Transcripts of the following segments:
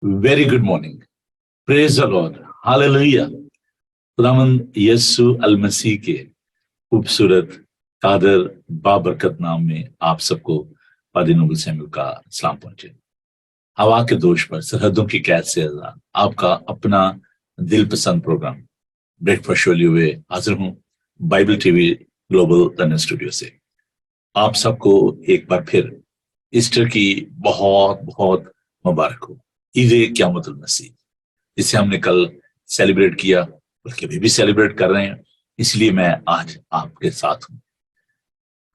Very good morning. Praise the Lord. Hallelujah. खुदावंद यस्सु अल मसीह के खूबसूरत कादर बाबरकत नाम में आप सबको पादी नोबल सैमुअल का सलाम पहुंचे। हवा के दोष पर सरहदों की कैद से आजाद आपका अपना दिल पसंद प्रोग्राम ब्रेकफास्ट शो लिए हुए हाजिर हूं Bible TV global London studio से। आप सबको एक बार फिर ईस्टर की बहुत बहुत मुबारक हो। ईद क़यामतुल मसीह जिसे हमने कल सेलिब्रेट किया, बल्कि अभी भी सेलिब्रेट कर रहे हैं, इसलिए मैं आज आपके साथ हूं।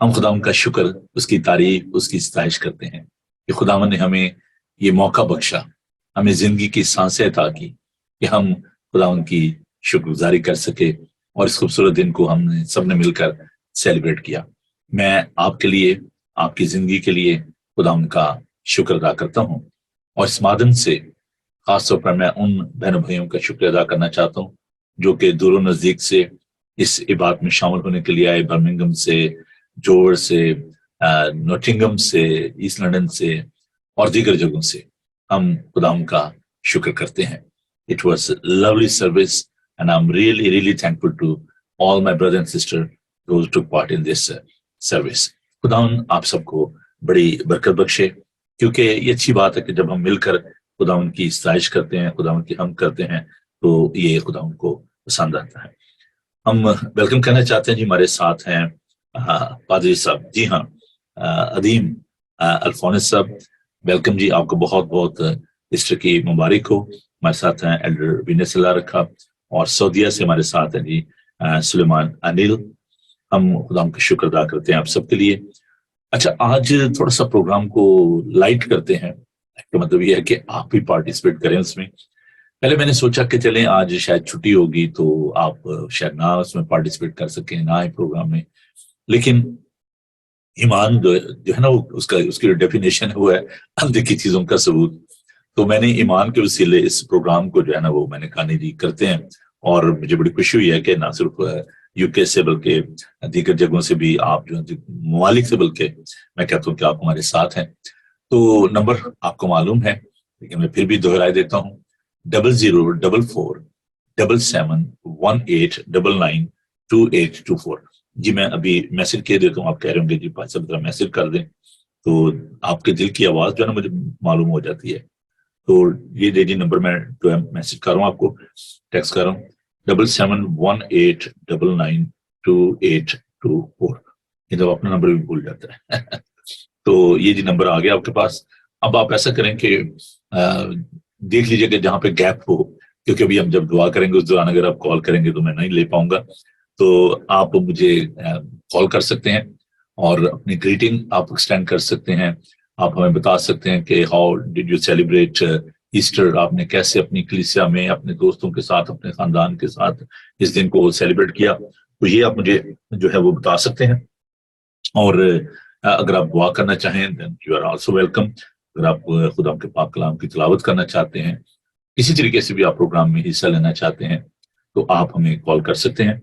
हम खुदावन का शुक्र, उसकी तारीफ, उसकी सताइश करते हैं कि खुदावन ने हमें ये मौका बख्शा, हमें जिंदगी की सांसें अता की कि हम खुदावन की शुक्रगुजारी कर सके और इस खूबसूरत दिन को हमने सबने मिलकर सेलिब्रेट किया। मैं आपके लिए, आपकी जिंदगी के लिए खुदावन का शुक्र अदा करता हूं और इस माध्यम से खासतौर पर मैं उन बहनों भाइयों का शुक्र अदा करना चाहता हूं जो कि दूर नजदीक से इस इबादत में शामिल होने के लिए आए। बर्मिंघम से, जोर से, नोटिंगम से, ईस्ट लंदन से और दीगर जगहों से हम खुदाम का शुक्र करते हैं। It was lovely service and I am really really thankful to all my brother and sister those took part in this service. खुदावन आप सबको बड़ी बरकत बख्शे, क्योंकि ये अच्छी बात है कि जब हम मिलकर खुदावन की सताइश करते हैं, खुदावन की हम करते हैं, तो ये खुदावन को पसंद आता है। हम वेलकम करना चाहते हैं जी, हमारे साथ हैं पादरी साहब। जी हाँ, अदीम अल्फोनस साहब, वेलकम जी, आपको बहुत बहुत ईस्टर की मुबारक हो। हमारे साथ हैं एल्डर विनस रखा और सऊदीया से हमारे साथ हैं जी सुलेमान अनिल। हम खुदावन का शुक्र अदा करते हैं आप सबके लिए। अच्छा, आज थोड़ा सा प्रोग्राम को लाइट करते हैं, तो मतलब ये है कि आप भी पार्टिसिपेट करें उसमें। पहले मैंने सोचा कि चलें आज शायद छुट्टी होगी तो आप शायद ना उसमें पार्टिसिपेट कर सकें, ना आए प्रोग्राम में, लेकिन ईमान जो है ना, वो उसकी डेफिनेशन है वो है अनदेखी चीजों का सबूत। तो मैंने ईमान के वसीले इस प्रोग्राम को जो है ना वो मैंने कहा नहीं जी करते हैं, और मुझे बड़ी खुशी हुई है कि ना सिर्फ यूके से बल्कि दीगर जगहों से भी आप जो ममालिक से, बल्कि मैं कहता हूँ कि आप हमारे साथ हैं। तो नंबर आपको मालूम है, लेकिन मैं फिर भी दोहराई देता हूँ, 00447718992824। जी मैं अभी मैसेज कह देता हूँ, आप कह रहे होंगे जी भाई साहब मैसेज कर दें, तो आपके दिल की आवाज जो है ना मुझे मालूम हो जाती है। तो ये दे जी नंबर मैं जो है मैसेज कर रहा हूँ, आपको टेक्स्ट कर रहा हूँ 7718992824। ये तो अपना नंबर भी भूल जाता है तो ये जी नंबर आ गया आपके पास। अब आप ऐसा करें कि देख लीजिए कि जहां पे गैप हो, क्योंकि अभी हम जब दुआ करेंगे उस दौरान अगर आप कॉल करेंगे तो मैं नहीं ले पाऊंगा, तो आप मुझे कॉल कर सकते हैं और अपनी ग्रीटिंग आप एक्सटेंड कर सकते हैं। आप हमें बता सकते हैं कि how did you celebrate Easter, आपने कैसे अपनी कलीसिया में अपने दोस्तों के साथ, अपने खानदान के साथ इस दिन को सेलिब्रेट किया, तो ये आप मुझे जो है वो बता सकते हैं। और अगर आप दुआ करना चाहें then you are also welcome. अगर आप खुदा के पाक कलाम की तिलावत करना चाहते हैं, किसी तरीके से भी आप प्रोग्राम में हिस्सा लेना चाहते हैं, तो आप हमें कॉल कर सकते हैं।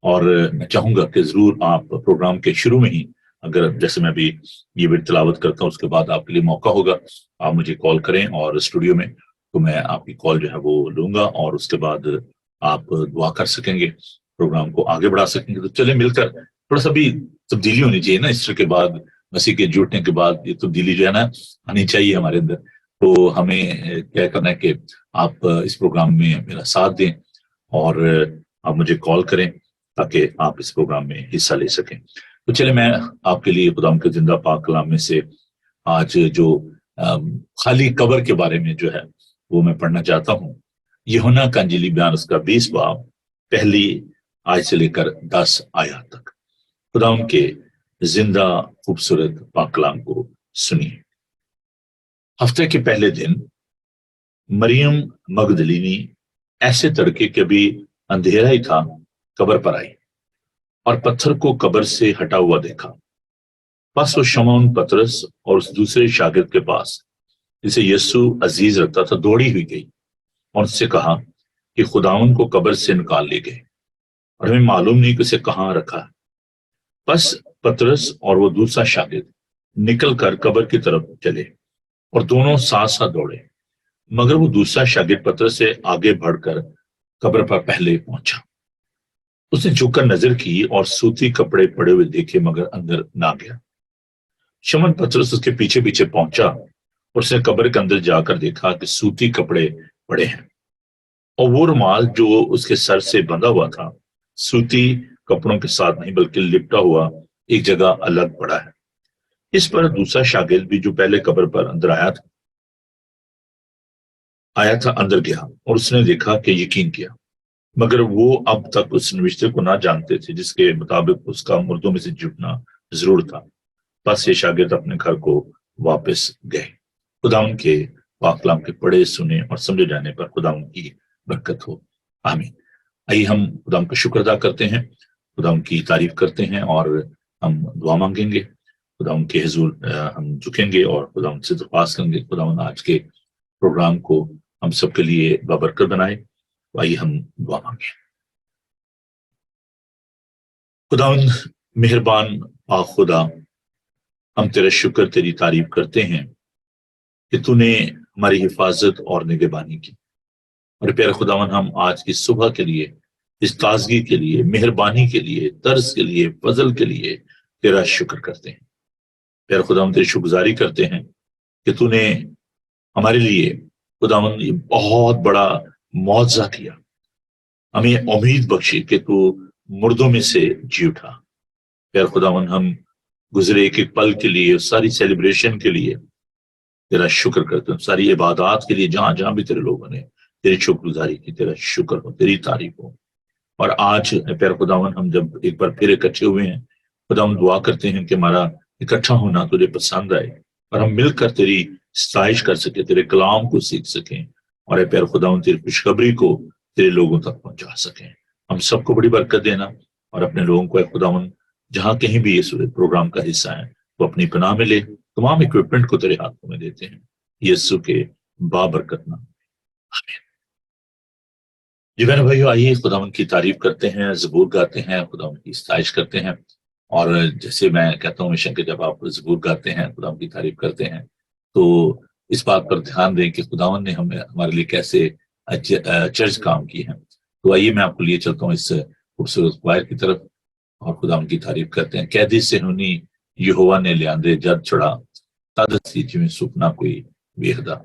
और मैं चाहूंगा कि जरूर आप प्रोग्राम के शुरू में ही, अगर जैसे मैं भी ये भी तिलावत करता हूँ उसके बाद आपके लिए मौका होगा, आप मुझे कॉल करें और स्टूडियो में, तो मैं आपकी कॉल जो है वो लूंगा और उसके बाद आप दुआ कर सकेंगे, प्रोग्राम को आगे बढ़ा सकेंगे। तो चले मिलकर, थोड़ा सा भी तब्दीली होनी चाहिए ना ईस्टर के बाद, मसीह के जुटने के बाद, ये तब्दीली जो है ना आनी चाहिए हमारे अंदर। तो हमें क्या करना है कि आप इस प्रोग्राम में मेरा साथ दें और आप मुझे कॉल करें ताकि आप इस प्रोग्राम में हिस्सा ले सकें। तो चले मैं आपके लिए खुदाम के जिंदा पाक कलाम में से आज जो खाली कब्र के बारे में जो है वो मैं पढ़ना चाहता हूँ। यूहन्ना का इंजीली बयान उसका 20 बाब पहली आयत से लेकर 10 आयत तक खुदा उनके जिंदा खूबसूरत पाक कलाम को सुनिए। हफ्ते के पहले दिन मरियम मगदलीनी ऐसे तड़के के भी अंधेरा ही था कब्र पर आई और पत्थर को कब्र से हटा हुआ देखा। बस वो शमौन पतरस और उस दूसरे शागिर्द के पास जिसे यीशु अजीज रखता था दौड़ी हुई गई और उससे कहा कि खुदावन को कब्र से निकाल ले गए और हमें मालूम नहीं कि उसे कहाँ रखा है। बस पतरस और वो दूसरा शागिर्द निकल कर कब्र की तरफ चले और दोनों साथ साथ दौड़े। मगर वो दूसरा शागिर्द पतरस से आगे बढ़कर कब्र पर पहले पहुंचा। उसने झुककर नजर की और सूती कपड़े पड़े हुए देखे, मगर अंदर ना गया। शमौन पतरस उसके पीछे पीछे पहुंचा और उसने कब्र के अंदर जाकर देखा कि सूती कपड़े पड़े हैं और वो रुमाल जो उसके सर से बंधा हुआ था सूती कपड़ों के साथ नहीं बल्कि लिपटा हुआ एक जगह अलग पड़ा है। इस पर दूसरा शागिर्द भी जो पहले कब्र पर अंदर आया था अंदर गया और उसने देखा कि यकीन किया, मगर वो अब तक उस रिश्ते को ना जानते थे जिसके मुताबिक उसका मुर्दों में से जुटना जरूर था। बस ये शागिर्द अपने घर को वापस गए। खुदावन के पाक कलाम के पढ़े सुने और समझे जाने पर खुदावन की बरकत हो, आमीन। आइए हम खुदावन का शुक्र अदा करते हैं, खुदावन की तारीफ करते हैं और हम दुआ मांगेंगे। खुदावन के हुजूर हम झुकेंगे और खुदावन से दरख्वास्त करेंगे खुदावन आज के प्रोग्राम को हम सबके लिए बाबरकत बनाए। आइए हम दुआ मांगे। खुदावन मेहरबान पाक खुदा, हम तेरा शुक्र तेरी तारीफ करते हैं कि तूने हमारी हिफाजत और निगहबानी की। और प्यारे खुदावन, हम आज की सुबह के लिए, इस ताजगी के लिए, मेहरबानी के लिए, तर्स के लिए, फजल के लिए तेरा शुक्र करते हैं। प्यारे खुदावन, तेरी शुक्रगुजारी करते हैं कि तूने हमारे लिए खुदावन ये बहुत बड़ा मुआवजा किया, हमें उम्मीद बख्शी कि तू मुर्दों में से जी उठा। प्यारे खुदावन, हम गुजरे एक एक पल के लिए, सारी सेलिब्रेशन के लिए तेरा शुक्र करते हैं, सारी इबादत के लिए जहां जहां भी तेरे लोगों ने तेरी शुक्रगुजारी की, तेरा शुक्र हो, तेरी तारीफ हो। और आज प्यारे खुदावन, हम जब एक बार फिर इकट्ठे हुए हैं खुदावन, दुआ करते हैं कि हमारा इकट्ठा होना तुझे पसंद आए और हम मिलकर तेरी सताइश कर सके, तेरे कलाम को सीख सकें और प्यारे खुदावन तेरी खुशखबरी को तेरे लोगों तक पहुंचा सकें। हम सबको बड़ी बरकत देना और अपने लोगों को खुदावन जहां कहीं भी इस प्रोग्राम का हिस्सा है वो अपनी पनाह में ले। तमाम इक्विपमेंट को तेरे हाथों में देते हैं यीशु के बाबरकत नाम में, आमीन। जी मेरे भाइयों, आइए खुदावन की तारीफ करते हैं, ज़बूर गाते हैं, खुदावन की सताइश करते हैं। और जैसे मैं कहता हूँ हमेशा कि जब आप ज़बूर गाते हैं, खुदावन की तारीफ करते हैं, तो इस बात पर ध्यान दें कि खुदावन ने हमें हमारे लिए कैसे चर्च काम की है। तो आइए मैं आपको लिए चलता हूँ इस खूबसूरत क्वायर की तरफ और खुदावन की तारीफ करते हैं। कैदी से हुनी यहोवा ने लियांदे जद छड़ा, तद सी जिवें सुपना कोई वेखदा।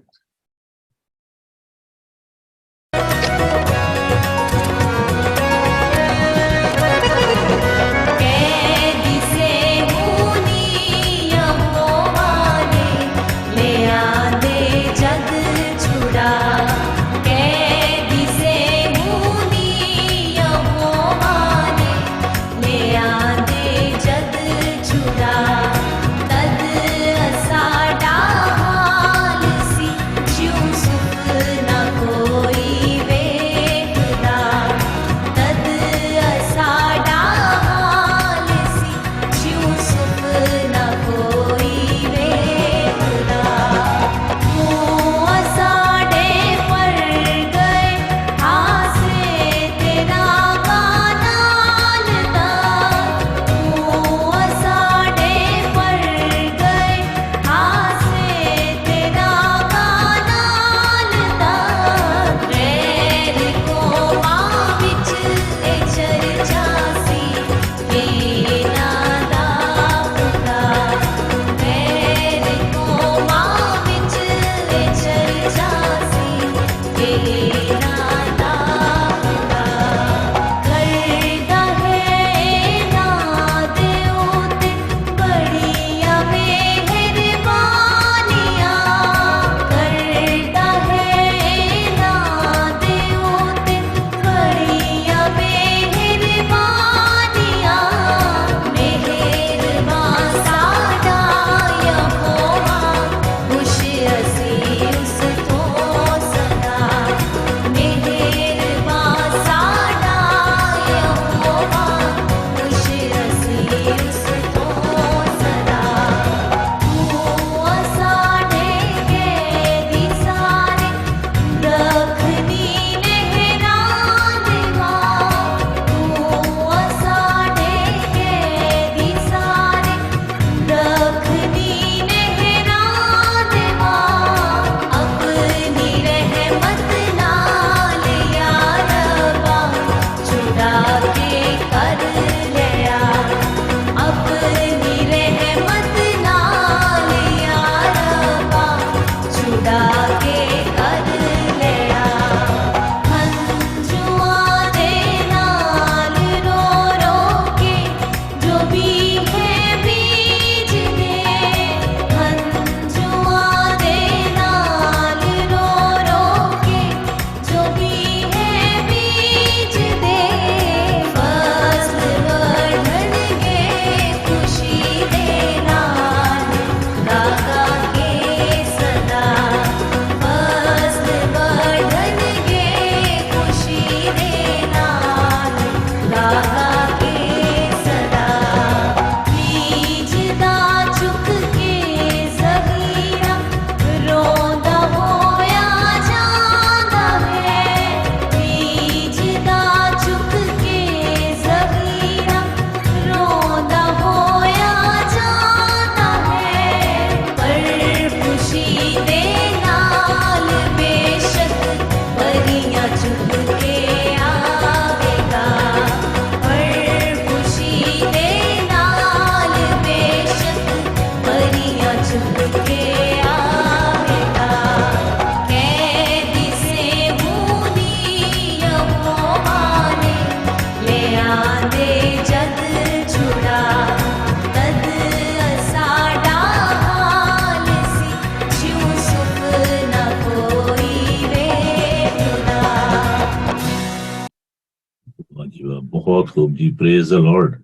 ਬਹੁਤ ਖੂਬ ਜੀ, ਪ੍ਰੇਜ਼ ਦ ਲਾਰਡ।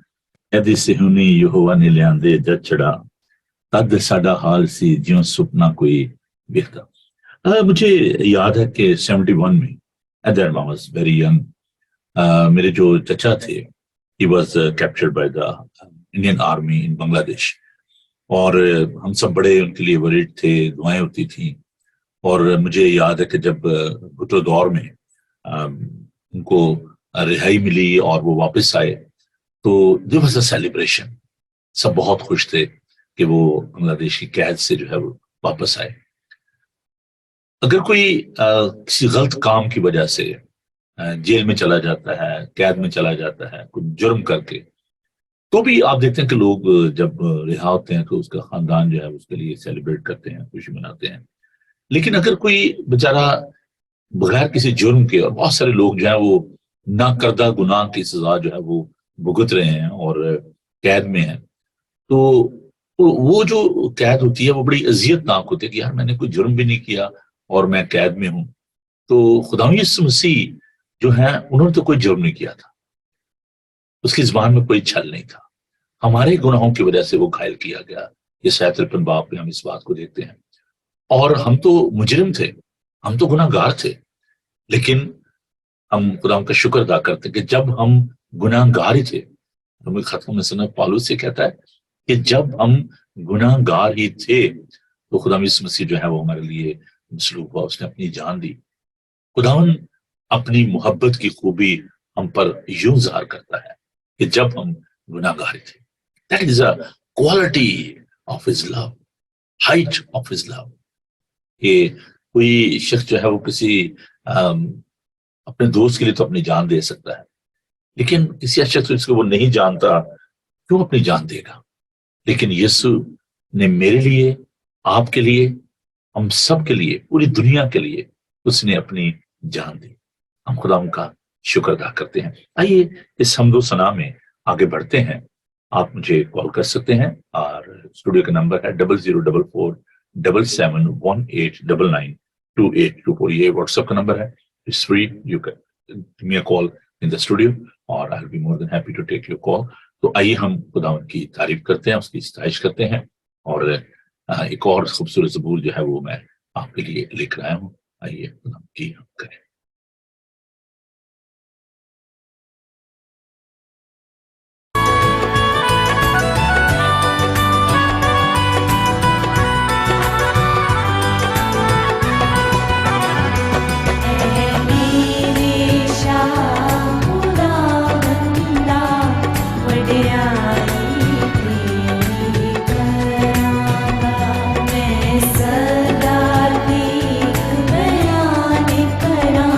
ਇਹਦੀ ਸਿਹੁਣੀ ਯਹੋਵਾ ਨੇ ਲਿਆਂਦੇ ਜਦ ਚੜਾ, ਤਦ ਸਾਡਾ ਹਾਲ ਸੀ ਜਿਉਂ ਸੁਪਨਾ ਕੋਈ ਵੇਖਦਾ। مجھے یاد ہے کہ 71 میں at that I was very young, میرے جو چچا تھے he was captured by the Indian Army in بنگلہ اور ہم سب بڑے ان کے لیے ورڈ تھے، دعائیں ہوتی تھیں۔ اور مجھے یاد ہے کہ جب بھٹو دور میں ان کو رہائی ملی اور وہ واپس آئے تو there was a celebration، سب بہت خوش تھے کہ وہ بنگلہ دیش کی قید سے جو ہے وہ واپس آئے۔ اگر کوئی کسی غلط کام کی وجہ سے جیل میں چلا جاتا ہے، قید میں چلا جاتا ہے کوئی جرم کر کے، تو بھی آپ دیکھتے ہیں کہ لوگ جب رہا ہوتے ہیں تو اس کا خاندان جو ہے اس کے لیے سیلیبریٹ کرتے ہیں، خوشی مناتے ہیں۔ لیکن اگر کوئی بیچارہ بغیر کسی جرم کے، اور بہت سارے لوگ جو ہیں وہ نہ کردہ گناہ کی سزا جو ہے وہ بھگت رہے ہیں اور قید میں ہیں، تو وہ جو قید ہوتی ہے وہ بڑی اذیت ناک ہوتی ہے کہ یار میں نے کوئی جرم بھی نہیں کیا اور میں قید میں ہوں۔ تو خداوند یسوع مسیح جو ہیں انہوں نے تو کوئی جرم نہیں کیا تھا، اس کی زبان میں کوئی چھل نہیں تھا، ہمارے گناہوں کی وجہ سے وہ گھائل کیا گیا۔ یہ 53 باب میں ہم اس بات کو دیکھتے ہیں۔ اور ہم تو مجرم تھے، ہم تو گناہ گار تھے، لیکن ہم خدا کا شکر ادا کرتے کہ جب ہم گناہ گار ہی تھے، ہمیں ختم صنف پالوس سے کہتا ہے کہ جب ہم گناہ گار ہی تھے تو خدا یسوع مسیح جو ہے وہ ہمارے لیے مصلوب ہوا، اس نے اپنی جان دی۔ خداوند اپنی محبت کی خوبی ہم پر یوں ظاہر کرتا ہے کہ جب ہم گناہ گار تھے، that is a quality of his love, height of his love۔ کہ کوئی شخص جو ہے وہ کسی اپنے دوست کے لیے تو اپنی جان دے سکتا ہے، لیکن کسی شخص جس کو وہ نہیں جانتا کیوں اپنی جان دے گا؟ لیکن یسوع نے میرے لیے، آپ کے لیے، ہم سب کے لیے، پوری دنیا کے لیے اس نے اپنی جان دی۔ ہم خدا کا شکر ادا کرتے ہیں۔ آئیے اس حمد و ثنا میں آگے بڑھتے ہیں۔ آپ مجھے کال کر سکتے ہیں اور اسٹوڈیو کا نمبر ہے 00447718992824۔ یہ واٹس ایپ کا نمبر ہے، it's free, you can give me a call in the studio اور I will be more than happy to take your call. تو آئیے ہم خداوند کی تعریف کرتے ہیں، اس کی ستائش کرتے ہیں، اور ایک اور خوبصورت زبور جو ہے وہ میں آپ کے لیے لکھ رہا ہوں۔ آئیے خداوند کی ہم کریں۔ سدا دیکھ بیان کراں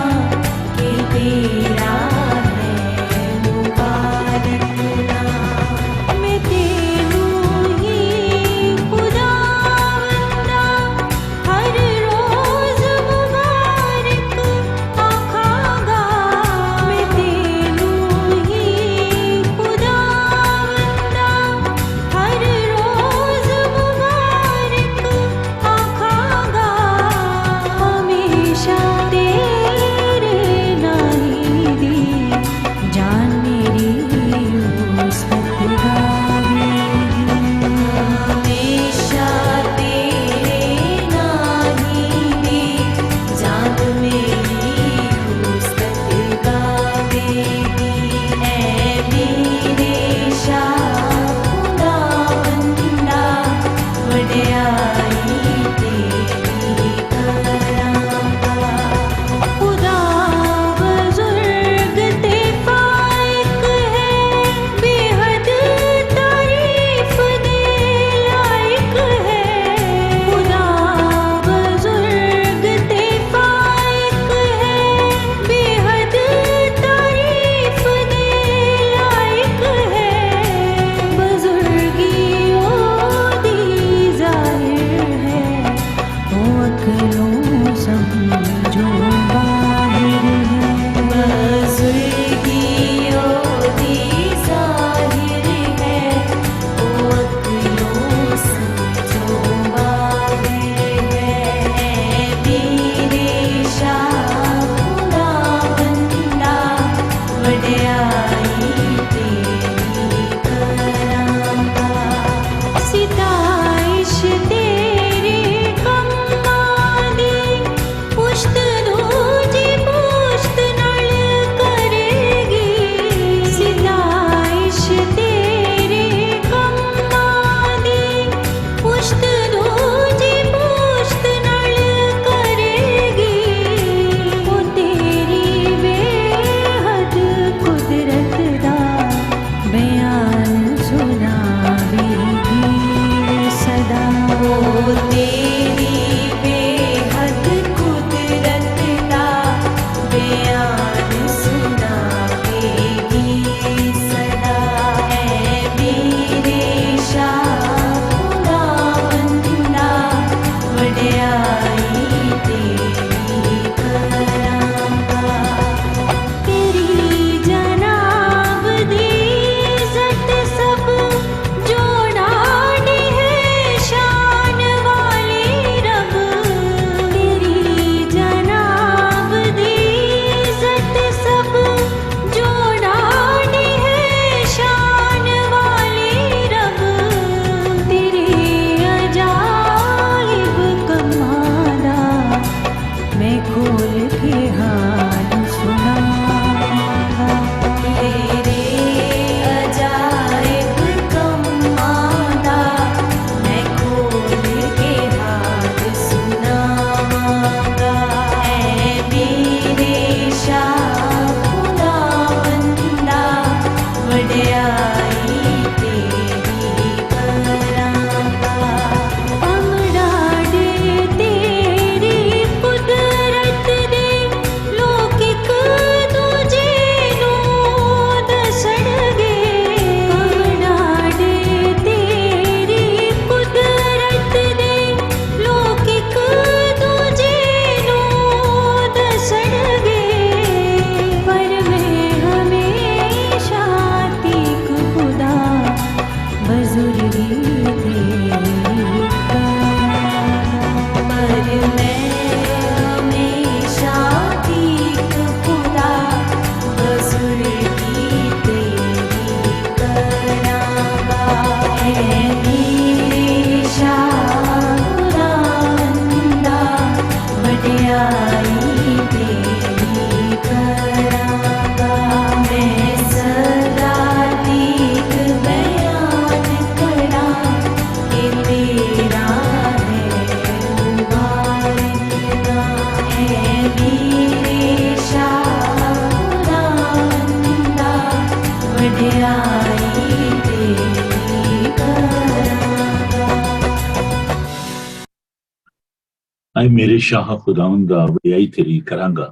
اے میرے شاہ خداوندا وڈیائی تیری کراਂਗਾ,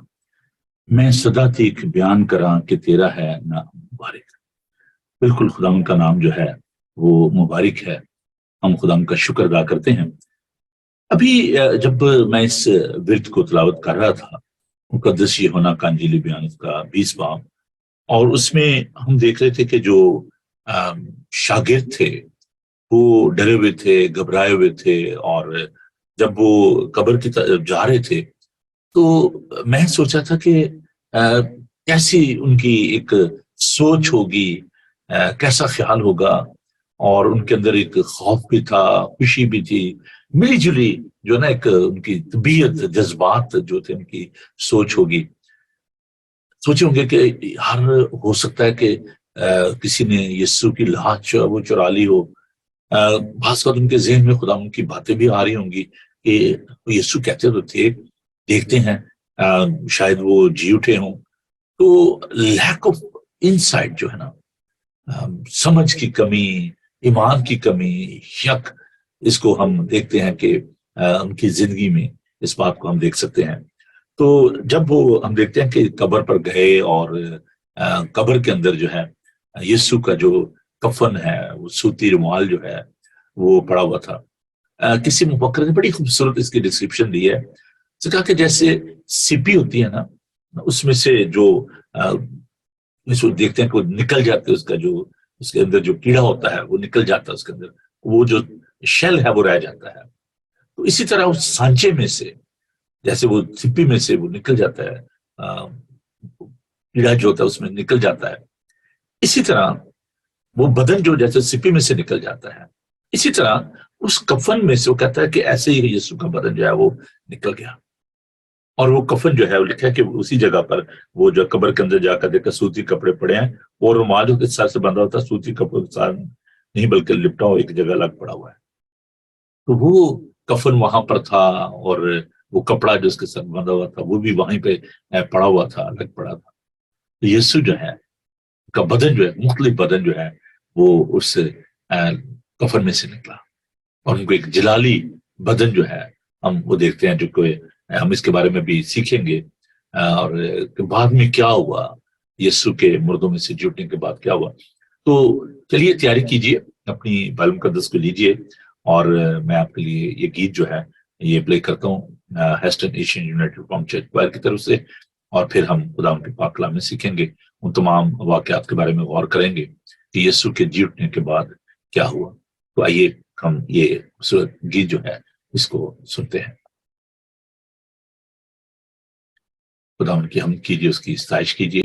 میں سدا تیک بیان کراں کہ تیرا ہے نام مبارک. بالکل خداوند کا نام جو ہے وہ مبارک ہے. ہم خداوند کا شکر ادا کرتے ہیں. ابھی جب میں اس ورد کو تلاوت کر رہا تھا, مقدس یوحنا کا انجیل بیان کا 20 باب, اور اس میں ہم دیکھ رہے تھے کہ جو شاگرد تھے وہ ڈرے ہوئے تھے, گھبرائے ہوئے تھے, اور جب وہ قبر کی طرف جا رہے تھے تو میں سوچا تھا کہ کیسی ان کی ایک سوچ ہوگی, کیسا خیال ہوگا, اور ان کے اندر ایک خوف بھی تھا, خوشی بھی تھی, ملی جلی جو نا ایک ان کی طبیعت, جذبات جو تھے, ان کی سوچ ہوگی. سوچے ہوں گے کہ ہر ہو سکتا ہے کہ کسی نے یسوع کی لاش وہ چرا لی ہو. بعض اوقات ان کے ذہن میں خدا ان کی باتیں بھی آ رہی ہوں گی کہ یسوع کہتے تو تھے, دیکھتے ہیں شاید وہ جی اٹھے ہوں. تو لیک آف انسائٹ جو ہے نا, سمجھ کی کمی, ایمان کی کمی, شک, اس کو ہم دیکھتے ہیں کہ ان کی زندگی میں اس بات کو ہم دیکھ سکتے ہیں. تو جب وہ ہم دیکھتے ہیں کہ قبر پر گئے اور قبر کے اندر جو ہے یسوع کا جو کفن ہے, وہ سوتی رومال جو ہے وہ پڑا ہوا تھا. کسی مفکر نے بڑی خوبصورت اس کی ڈسکرپشن دی ہے. اس نے کہا کہ جیسے سپی ہوتی ہے نا, اس میں سے جو دیکھتے ہیں کہ وہ نکل جاتے, اس کا جو اس کے اندر جو کیڑا ہوتا ہے وہ نکل جاتا ہے, اس کے اندر وہ جو شیل ہے وہ رہ جاتا ہے. تو اسی طرح اس سانچے میں سے, جیسے وہ سپی میں سے وہ نکل جاتا ہے, کیڑا جو ہوتا ہے اس میں نکل جاتا ہے, اسی طرح وہ بدن جو جیسے سپی میں سے نکل جاتا ہے, اسی طرح اس کفن میں سے وہ کہتا ہے کہ ایسے ہی یسوع کا بدن جو ہے وہ نکل گیا. اور وہ کفن جو ہے وہ لکھا ہے کہ اسی جگہ پر وہ جو قبر کے اندر جا کر دیکھا سوتی کپڑے پڑے ہیں, اور رومال کے سر سے بندھا ہوتا ہے, سوتی کپڑے کے ساتھ نہیں بلکہ لپٹا ہوا ایک جگہ الگ پڑا ہوا ہے. تو وہ کفن وہاں پر تھا, اور وہ کپڑا جو اس کے ساتھ بندھا ہوا تھا وہ بھی وہیں پہ پڑا ہوا تھا, الگ پڑا تھا. تو یسوع جو ہے کا بدن جو ہے, مختلف بدن جو ہے وہ اس کفن میں سے نکلا, اور ان کو ایک جلالی بدن جو ہے ہم وہ دیکھتے ہیں, جو کہ ہم اس کے بارے میں بھی سیکھیں گے. اور بعد میں کیا ہوا, یسوع کے مردوں میں سے جی اٹھنے کے بعد کیا ہوا. تو چلیے تیاری کیجیے, اپنی بائبل مقدس کو لیجیے, اور میں آپ کے لیے یہ گیت جو ہے یہ پلے کرتا ہوں ہیسٹن ایشین یونائٹڈ ریفارمڈ چرچ کوائر کی طرف سے, اور پھر ہم خدا کے پاک کلام میں سیکھیں گے, ان تمام واقعات کے بارے میں غور کریں گے کہ یسوع کے جی اٹھنے کے بعد کیا ہوا. تو آئیے ہم یہ خوبصورت گیت جو ہے اس کو سنتے ہیں. خدا ان کی ہم کیجیے, اس کی ستائش کیجیے.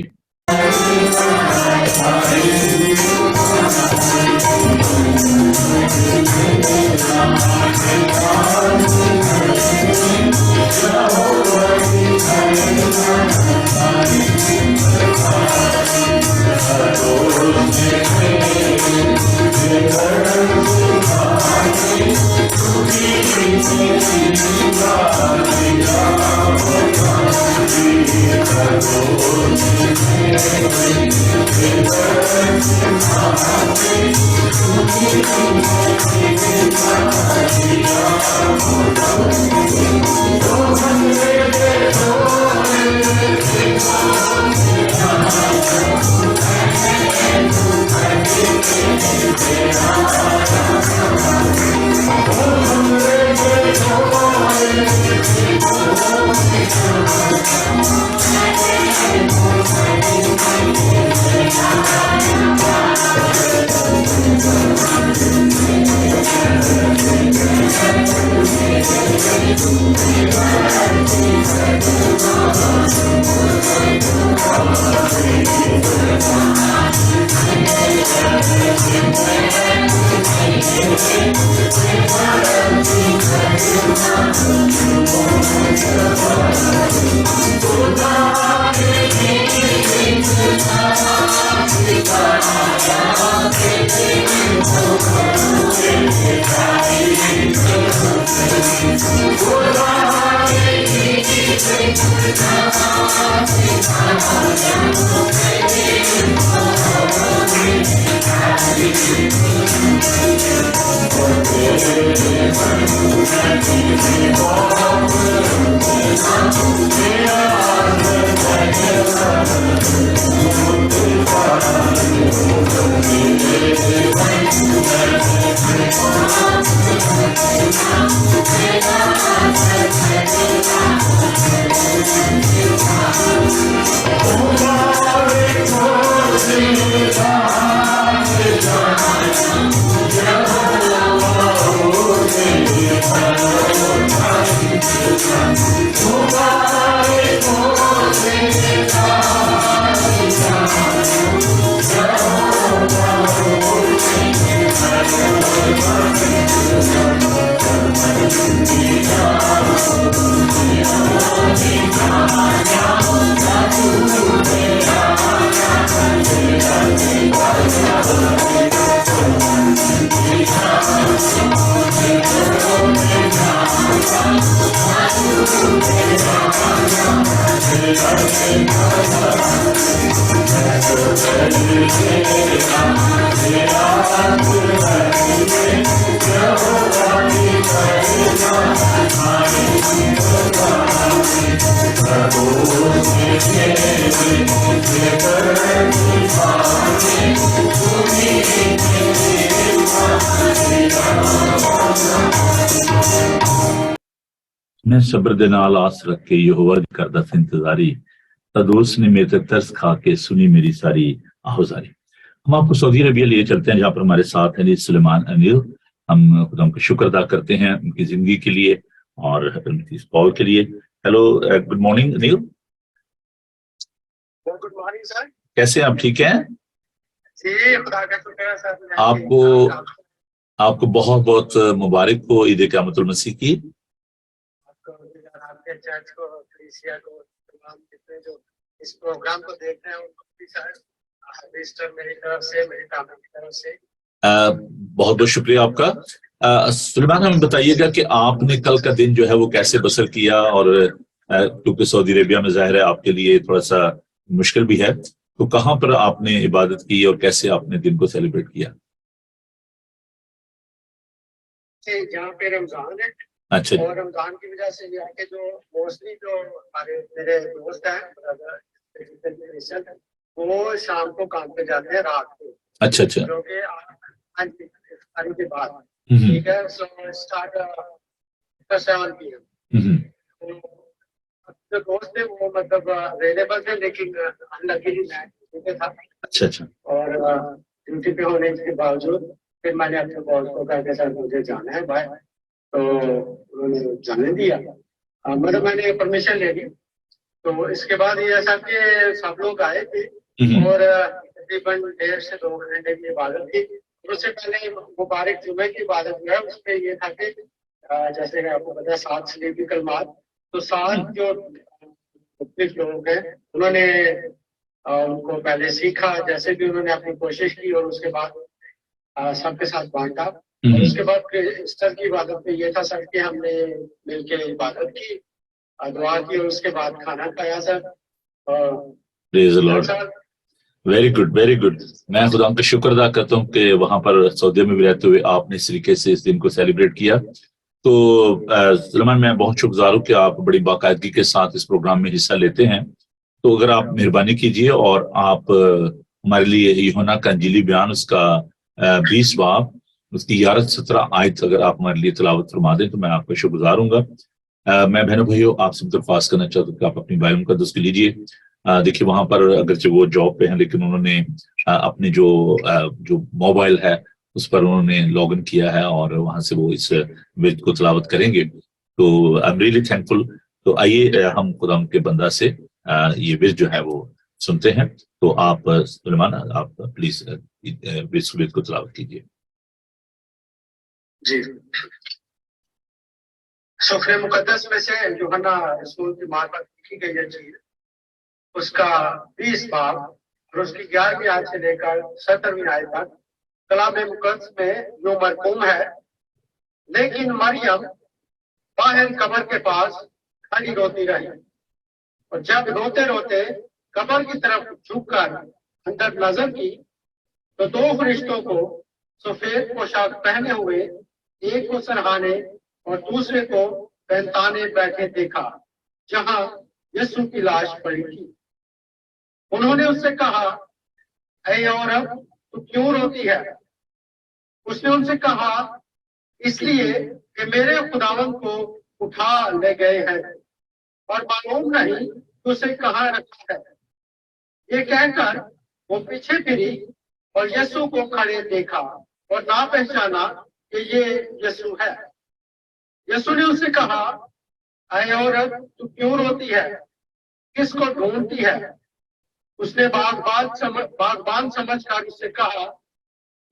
मैं सब्र दे नाल आस रख के यहोवा दी करदा सी इंतजारी, तद उसने मेरे ते तरस खा के सुनी मेरी सारी आहुजारी। हम आपको सऊदी अरबिया लिए चलते हैं, जहाँ पर हमारे साथ हैं सुलेमान अनिल। हम खुदा का शुक्र अदा करते हैं उनकी जिंदगी के लिए और उनकी कॉल के लिए। Hello, good morning Anil. Good morning sir, कैसे आप? ठीक हैं जी, खुदा का शुक्र है सर। आपको बहुत बहुत मुबारक हो ईद क़यामतुल मसीह की। आपके चर्च को, कलीसिया को, तमाम जितने जो इस प्रोग्राम को देख रहे हैं उनको भी सर ईस्टर मेरी तरफ से, मेरी फैमिली की तरफ से बहुत बहुत शुक्रिया आपका। सुलेमान, हमें बताइएगा कि आपने कल का दिन जो है वो कैसे बसर किया, और क्योंकि सऊदी अरेबिया में जाहिर है आपके लिए थोड़ा सा मुश्किल भी है, तो कहाँ पर आपने इबादत की और कैसे आपने दिन को सेलिब्रेट किया? जहाँ पे रमजान है। अच्छा। और रमजान की वजह से ये है कि जो मोस्टली जो हमारे मेरे दोस्त हैं वो शाम को काम पे जाते हैं रात को। अच्छा अच्छा। जो कि इफ्तारी के बाद, ठीक है, सो स्टार्ट 7 PM। जो दोस्त थे वो मतलब अवेलेबल थे, लेकिन अनलकीली मैं ड्यूटी था। अच्छा अच्छा। और ड्यूटी पे होने के बावजूद फिर मैंने अपने बॉस को कहा कि सर मुझे जाना है भाई, तो उन्होंने जाने दिया। मतलब मैंने परमिशन ले ली। तो इसके बाद ये ऐसा कि सब लोग आए थे और तकरीबन 1.5 से 2 घंटे की इबादत थी। उससे पहले मुबारक जुमे की इबादत जो है उसमें ये था कि जैसे कि आपको पता है 7 सलीबी कलमात, तो 7 जो लोग हैं उन्होंने उनको पहले सीखा, जैसे भी उन्होंने अपनी कोशिश की और उसके बाद सबके साथ बांटा। और उसके बाद ईस्टर की इबादत में ये था सर कि हमने मिलकर इबादत की, दुआ की और उसके बाद खाना खाया sir. Praise the Lord. Very good, very good. मैं खुदा का शुक्र अदा करता हूँ कि वहां पर सऊदी में भी रहते हुए आपने इस तरीके से इस दिन को सेलिब्रेट किया। तो सुलेमान, मैं बहुत शुक्रगुजार हूँ कि आप बड़ी बाकायदगी के साथ इस प्रोग्राम में हिस्सा लेते हैं। तो अगर आप मेहरबानी कीजिए और आप हमारे लिए यूहन्ना का इंजीली बयान उसका 20 बाब उसकी 11-17 आयत अगर आप हमारे लिए तिलावत फरमा दें तो मैं आपका शुक्रगुजार हूँगा। मैं बहनों भाइयों आपसे दरख्वास्त करना चाहता हूँ कि आप अपनी बाइबल मुक़द्दस को लीजिए। देखिए वहां पर अगरचे वो जॉब पे हैं, लेकिन उन्होंने अपने जो मोबाइल है उस पर उन्होंने लॉग इन किया है और वहां से वो इस विर्द को तिलावत करेंगे। तो आई एम रियली थैंकफुल। तो आइए हम खुदा के बंदा से ये विर्द जो है वो सुनते हैं। तो आप सुलेमान, आप प्लीज विर्द को तिलावत कीजिए। जी, सूफ़े मुक़द्दस में से यूहन्ना रसूल की मार्फत लिखी गई है चीज, उसका 20 बाब और उसकी 11वीं आयत से लेकर 17वीं आयत तक कलाम मुक़द्दस में जो मरकूम है, लेकिन मरियम बाहर कब्र के पास खड़ी रोती रही, और जब रोते रोते कब्र की तरफ झुककर अंदर नजर की तो 2 फरिश्तों को सफेद पोशाक पहने हुए, एक को सरहाने और दूसरे को पैंताने बैठे देखा, जहां यीशु की लाश पड़ी थी। उन्होंने उससे कहा, ऐ औरत, तू क्यों रोती है? उसने उनसे कहा, इसलिए कि मेरे खुदावंद को उठा ले गए हैं और मालूम नहीं कि उसे कहाँ रखा है। ये कहकर वो पीछे फिरी और यीशु को खड़े देखा और ना पहचाना कि ये यीशु है। यीशु ने उससे कहा, ऐ औरत, तू क्यों रोती है, किसको ढूंढती है? उसने बागबान समझकर उससे कहा,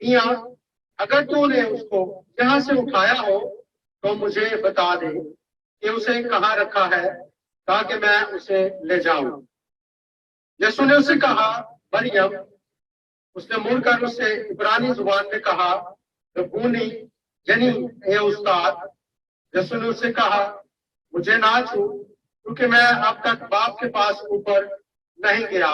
मियां, अगर तूने उसको यहाँ से उठाया हो तो मुझे बता दे कि उसे कहाँ रखा है, ताकि मैं उसे ले जाऊं। यीशु ने उससे कहा, मरियम। उसने मुड़कर उससे इब्रानी जुबान में कहा, रब्बूनी, यानी ए उस्ताद। यीशु ने उससे कहा, मुझे ना छू, क्योंकि मैं अब तक बाप के पास ऊपर नहीं गया,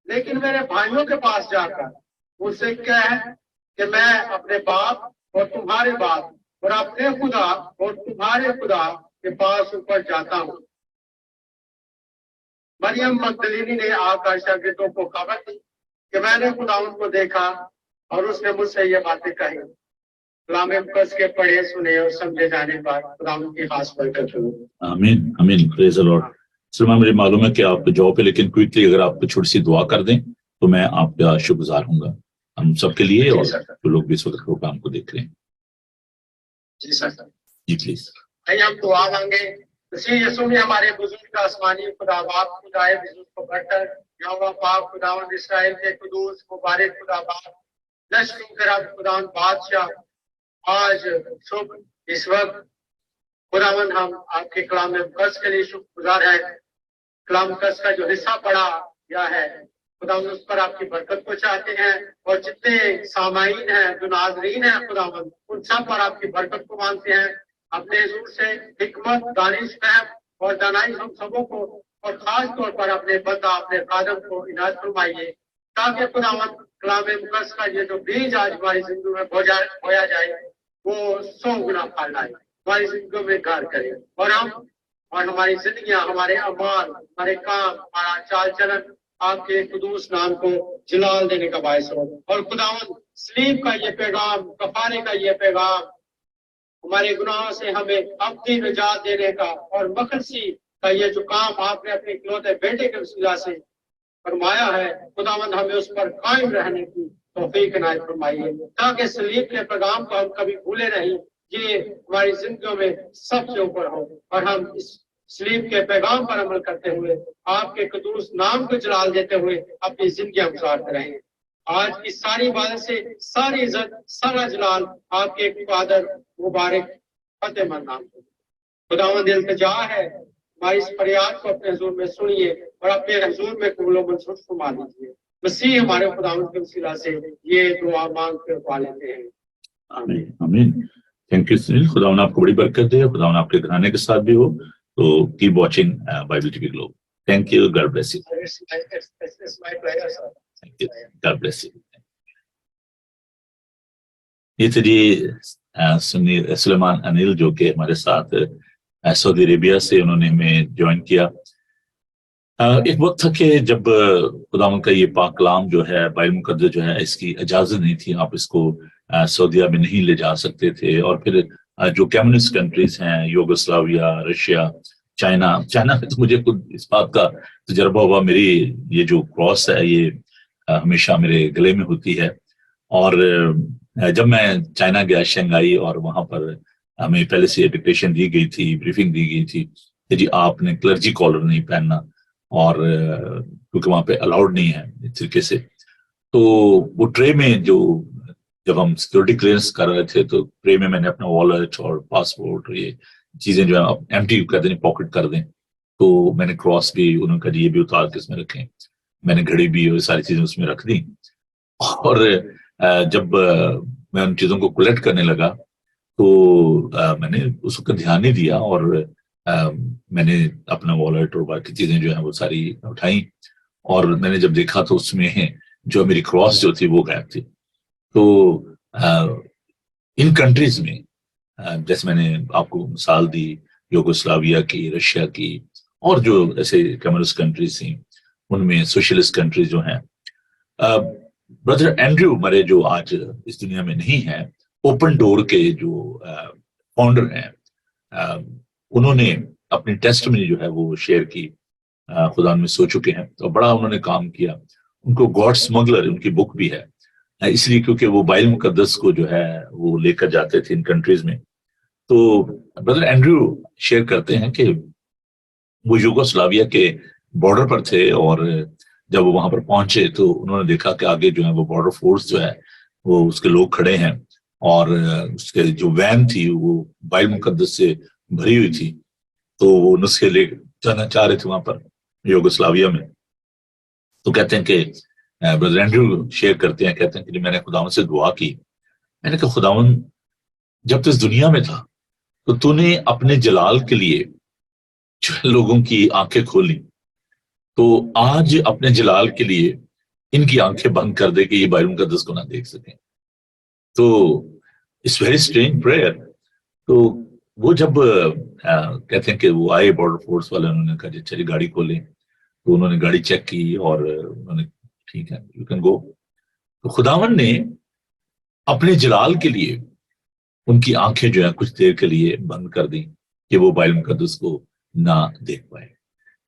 लेकिन मेरे भाइयों के पास जाकर उनसे कह कि मैं अपने बाप और तुम्हारे बाप और अपने खुदा और तुम्हारे खुदा के पास ऊपर जाता हूँ। मरियम मगदलीनी ने आकर शागिर्दों को खबर दी कि मैंने खुदा को देखा और उसने मुझसे ये बातें कही। कलाम मुक़द्दस के पढ़े सुने और समझे जाने पर खुदा की खास बरकत हो। आमीन आमीन, प्रेज द लॉर्ड। सलमान, मुझे मालूम है कि आप जॉब पे, लेकिन क्विकली अगर आप छोटी सी दुआ कर दें तो मैं आपका शुक्रगुजार होऊंगा, हम सबके लिए और जो लोग भी इस वक्त प्रोग्राम को देख रहे हैं। जी सर। जी प्लीज। आइए हम दुआ मांगे। मसीह यीशु में हमारे बुजुर्ग का आसमानी खुदा बाप खुदाए बुजुर्ग को बढ़कर यहोवा पाक खुदावंद इस्राएल के कुदूस मुबारक खुदा बाप लश्करों के रब खुदावंद बादशाह, आज शुभ इस वक्त खुदावंद हम आपके कलाम मुक़द्दस के लिए शुक्रगुजार है। कलाम मुक़द्दस का जो हिस्सा पढ़ा गया है खुदावंद, उस पर आपकी बरकत को चाहते हैं, और जितने सामाईन हैं, जो नाज़रीन हैं खुदावंद, उन सब पर आपकी बरकत को मांगते हैं। अपने हुजूर से हिकमत, दानिश, फहम और दानाई हम सबों को, और खास तौर पर अपने बंदा, अपने खादम को इनायत फरमाइए, ताकि खुदावंद कलाम मुक़द्दस का ये जो बीज आज हमारी जिंदगी में बोया जाए, वो 100 गुना फल लाए, हमारी जिंदगी में घर करे, और हम और हमारी जिंदगियां, हमारे अमाल, हमारे काम, हमारा चाल चलन आपके कुदूस नाम को जलाल देने का बायस हो। और खुदावंद सलीब का ये पैगाम, कफारे का ये पैगाम, हमारे गुनाहों से हमें अपनी निजात देने का, और मखलसी का ये जो काम आपने अपने इकलौते बेटे के वसीला से फरमाया है, खुदावंद हमें उस पर कायम रहने की तौफीक इनायत फरमाइए, ताकि सलीब के पैगाम को हम कभी भूले नहीं, ये हमारी जिंदगियों में सबसे ऊपर हो, और हम इस सलीब के पैगाम पर अमल करते हुए आपके कुदूस नाम को जलाल देते हुए अपनी जिंदगियां गुजारते रहें। आज की सारी इबादत से सारी इज्जत, सारा जलाल आपके कादर मुबारक फतेहमंद नाम को। खुदावंद इल्तिजा है, हमारी इस फरियाद को अपने हुजूर में सुनिए और अपने हुजूर में कबूल व मंजूर फरमा लीजिए। मसीह हमारे खुदावंद के वसीला से ये दुआ मांग कर पा लेते हैं, आमीन आमीन। थैंक यू सुनील, खुदावंद आपको बड़ी बरकत दे, खुदावंद आपके घराने के साथ भी हो। तो keep watching Bible TV globe. Thank you, God bless you. It's my pleasure, sir. Thank you, God bless you. ये थे जी सुलेमान अनिल, जो कि हमारे साथ सऊदी अरेबिया से उन्होंने हमें ज्वाइन किया। एक वक्त था कि जब खुदावंद का ये पाक कलाम जो है, बाइबल मुक़द्दस जो है, इसकी इजाजत नहीं थी, आप इसको सऊदीया में नहीं ले जा सकते थे। और फिर जो कम्युनिस्ट कंट्रीज हैं, यूगोस्लाविया, रशिया, चाइना में तो मुझे खुद इस बात का तजर्बा हुआ। मेरी ये जो क्रॉस है, ये हमेशा मेरे गले में होती है। और जब मैं चाइना गया, शंघाई, और वहां पर हमें पहले से डिक्टेशन दी गई थी, ब्रीफिंग दी गई थी कि जी आपने क्लर्जी कॉलर नहीं पहनना, और क्योंकि वहां पे अलाउड नहीं है इस तरीके से। तो वो ट्रे में जब हम सिक्योरिटी क्लियरेंस कर रहे थे, तो ट्रे में मैंने अपना वॉलेट और पासपोर्ट, ये चीजें जो है एम्प्टी कर दें, पॉकेट कर दें। तो मैंने क्रॉस भी, उन्होंने कहा ये भी उतार के इसमें रखें। मैंने घड़ी भी और सारी चीजें उसमें रख दी। और जब मैं उन चीजों को कलेक्ट करने लगा, तो मैंने उस वक्त ध्यान नहीं दिया, और मैंने अपना वॉलेट और बाकी चीजें जो है वो सारी उठाई, और मैंने जब देखा तो उसमें जो मेरी क्रॉस जो थी वो गायब थी। तो इन कंट्रीज में, जैसे मैंने आपको मिसाल दी यूगोस्लाविया की, रशिया की, और जो ऐसे कम्युनिस्ट कंट्रीज थी, उनमें सोशलिस्ट कंट्रीज जो हैं, ब्रदर एंड्रयू मरे, जो आज इस दुनिया में नहीं है, ओपन डोर के जो फाउंडर हैं, انہوں نے اپنی ٹیسٹ میں جو ہے وہ شیئر کی، خدا میں سو چکے ہیں، تو بڑا انہوں نے کام کیا. ان کو گاڈ اسمگلر ان کی بک بھی ہے، اس لیے کیونکہ وہ بائبل مقدس کو جو ہے وہ لے کر جاتے تھے ان کنٹریز میں. تو برادر اینڈریو شیئر کرتے ہیں کہ وہ یوگوسلاویا کے بارڈر پر تھے، اور جب وہ وہاں پر پہنچے تو انہوں نے دیکھا کہ آگے جو ہے وہ بارڈر فورس جو ہے وہ اس کے لوگ کھڑے ہیں، اور اس کے جو وین تھی وہ بائبل مقدس سے بھری ہوئی تھی. تو وہ نسخے لے جانا چاہ رہے تھے وہاں پر یوگوسلاویا میں. تو کہتے ہیں کہ برادر اینڈریو شیئر کرتے ہیں، کہتے ہیں کہ میں نے خداوند سے دعا کی، میں نے کہا خداوند جب تو اس دنیا میں تھا تو نے اپنے جلال کے لیے جو لوگوں کی آنکھیں کھولی، تو آج اپنے جلال کے لیے ان کی آنکھیں بند کر دے کہ یہ بائبل مقدس کو نہ دیکھ سکیں. تو اٹس ویری اسٹرینج پریئر. تو وہ جب کہتے ہیں کہ وہ آئے بارڈر فورس والے، انہوں نے کہا جی چلیے گاڑی کھولیں. تو انہوں نے گاڑی چیک کی اور انہوں نے ٹھیک ہے یو کین گو. تو خداوند نے اپنے جلال کے لیے ان کی آنکھیں جو ہے کچھ دیر کے لیے بند کر دیں کہ وہ بائبل مقدس کو نہ دیکھ پائے.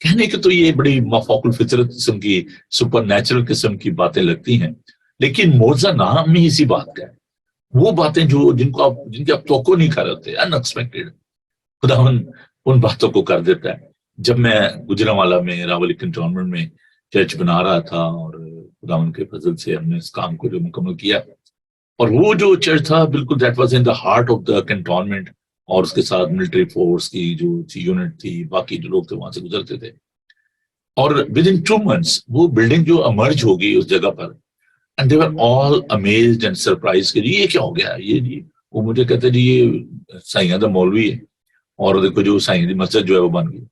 کہنے کہ تو یہ بڑی مافوق الفطرت قسم کی، سپر نیچرل قسم کی باتیں لگتی ہیں، لیکن معجزہ نام ہی اسی بات کا ہے. وہ باتیں جن کی آپ توقع نہیں کر رہے تھے، ان ایکسپیکٹڈ، خداوند ان باتوں کو کر دیتا ہے. جب میں گجرانوالہ میں راولی کنٹونمنٹ میں چرچ بنا رہا تھا، اور خداوند کے فضل سے ہم نے اس کام کو جو مکمل کیا، اور وہ جو چرچ تھا بالکل that was in the heart of the cantonment, اور اس کے ساتھ ملٹری فورس کی جو یونٹ تھی، باقی جو لوگ تھے وہاں سے گزرتے تھے. اور ود ان 2 months وہ بلڈنگ جو امرج ہوگی اس جگہ پر، and they were all amazed and surprise کہ یہ کیا ہو گیا یہ جی. وہ مجھے کہتے جی یہ سائیاں دا مولوی ہے، اور دیکھو جو سائیاں دی مسجد جو ہے وہ بن گئی.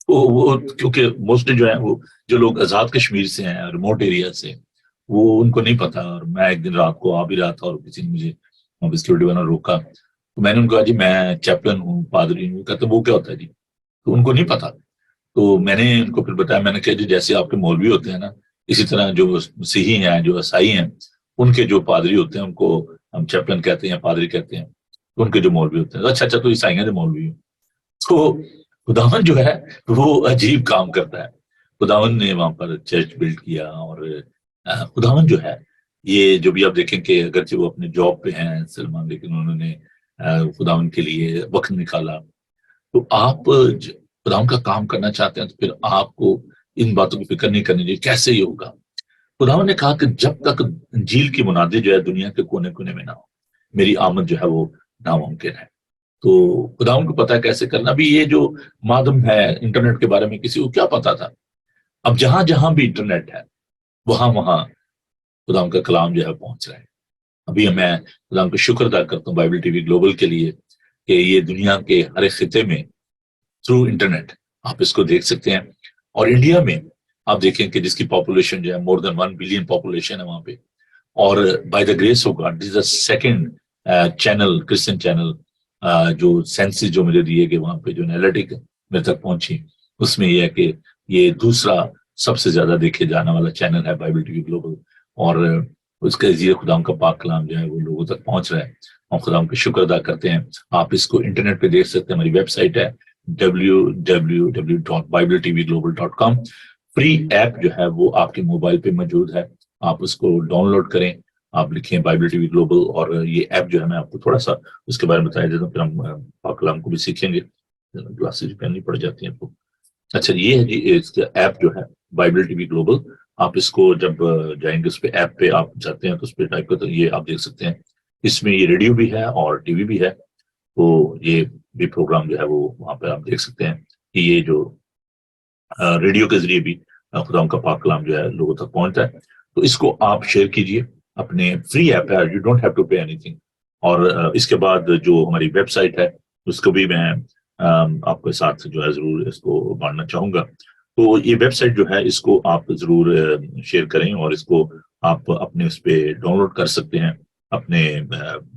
وہ کیونکہ موسٹلی جو ہے وہ جو لوگ آزاد کشمیر سے ہیں، ریموٹ ایریا سے، وہ ان کو نہیں پتا. اور میں ایک دن رات کو آ بھی رہا تھا اور کسی نے مجھے سیکورٹی والا روکا، تو میں نے ان کو کہا جی میں چیپلن ہوں، پادری ہوں. کہتے وہ کیا ہوتا ہے جی؟ تو ان کو نہیں پتا. تو میں نے ان کو پھر بتایا، میں نے کہا جی جیسے آپ کے مولوی ہوتے ہیں نا، اسی طرح جو مسیحی ہیں، جو عیسائی ہیں، ان کے جو پادری ہوتے ہیں ان کو ہم چیپلن کہتے ہیں، پادری کہتے ہیں. ان کے جو مولوی ہوتے ہیں، اچھا تو عیسائیوں کے مولوی ہوں. تو خداوند جو ہے وہ عجیب کام کرتا ہے. خداوند نے وہاں پر چرچ بلڈ کیا، اور خداوند جو ہے یہ جو بھی آپ دیکھیں کہ اگرچہ وہ اپنے جاب پہ ہیں سلمان، لیکن انہوں نے خداوند کے لیے وقت نکالا. تو آپ خداوند کا کام کرنا چاہتے ہیں تو پھر آپ کو ان باتوں کی فکر نہیں کرنی چاہیے کیسے یہ ہوگا. خداوند نے کہا کہ جب تک انجیل کی منادی جو ہے دنیا کے کونے کونے میں نہ ہو، میری آمد جو ہے وہ ناممکن ہے. تو خداوند کو پتا ہے کیسے کرنا. بھی یہ جو مادم ہے انٹرنیٹ کے بارے میں کسی کو کیا پتا تھا؟ اب جہاں جہاں بھی انٹرنیٹ ہے وہاں وہاں خداوند کا کلام جو ہے پہنچ رہا ہے. ابھی میں خداوند کا شکر ادا کرتا ہوں بائبل ٹی وی گلوبل کے لیے کہ یہ دنیا کے ہر ایک خطے میں تھرو انٹرنیٹ آپ اس کو دیکھ سکتے ہیں. اور انڈیا میں آپ دیکھیں کہ جس کی پاپولیشن جو ہے مور دین 1 بلین پاپولیشن ہے وہاں پہ، اور by the grace of God this is the second channel, Christian channel جو سینسز جو مجھے دیے گئے وہاں پہ جو انالیٹک میرے تک پہنچی، اس میں یہ ہے کہ یہ دوسرا سب سے زیادہ دیکھے جانے والا چینل ہے بائبل ٹی وی گلوبل. اور اس کے ذریعے خداوند کا پاک کلام جو ہے وہ لوگوں تک پہنچ رہا ہے. ہم خداوند کا شکر ادا کرتے ہیں. آپ اس کو انٹرنیٹ پہ دیکھ سکتے ہیں. ہماری ویب سائٹ ہے www.bibletvglobal.com. فری ایپ جو ہے وہ آپ کے موبائل پہ موجود ہے، آپ اس کو ڈاؤن لوڈ کریں. آپ لکھیں بائبل ٹی وی گلوبل، اور یہ ایپ جو ہے میں آپ کو تھوڑا سا اس کے بارے میں بتایا دیتا ہوں، پھر ہم پاک کلام کو بھی سیکھیں گے. گلاسز پہننی پڑ جاتی ہیں آپ کو. اچھا یہ ہے جی اس کا ایپ جو ہے بائبل ٹی وی گلوبل. آپ اس کو جب جائیں گے اس پہ ایپ پہ آپ جاتے ہیں تو اس پہ ٹائپ کرتے ہیں، یہ آپ دیکھ سکتے ہیں. اس میں یہ ریڈیو بھی ہے اور ٹی وی بھی ہے. تو یہ بھی پروگرام جو ہے وہ وہاں پہ آپ دیکھ سکتے ہیں کہ یہ جو ریڈیو کے ذریعے بھی خداوند کا پاک کلام جو ہے لوگوں تک پہنچتا ہے. تو اس کو آپ شیئر کیجئے. اپنے فری ایپ ہے، you don't have to pay anything. اور اس کے بعد جو ہماری ویب سائٹ ہے اس کو بھی میں آپ کے ساتھ جو ہے ضرور اس کو بانٹنا چاہوں گا. تو یہ ویب سائٹ جو ہے اس کو آپ ضرور شیئر کریں، اور اس کو آپ اپنے اس پہ ڈاؤن لوڈ کر سکتے ہیں اپنے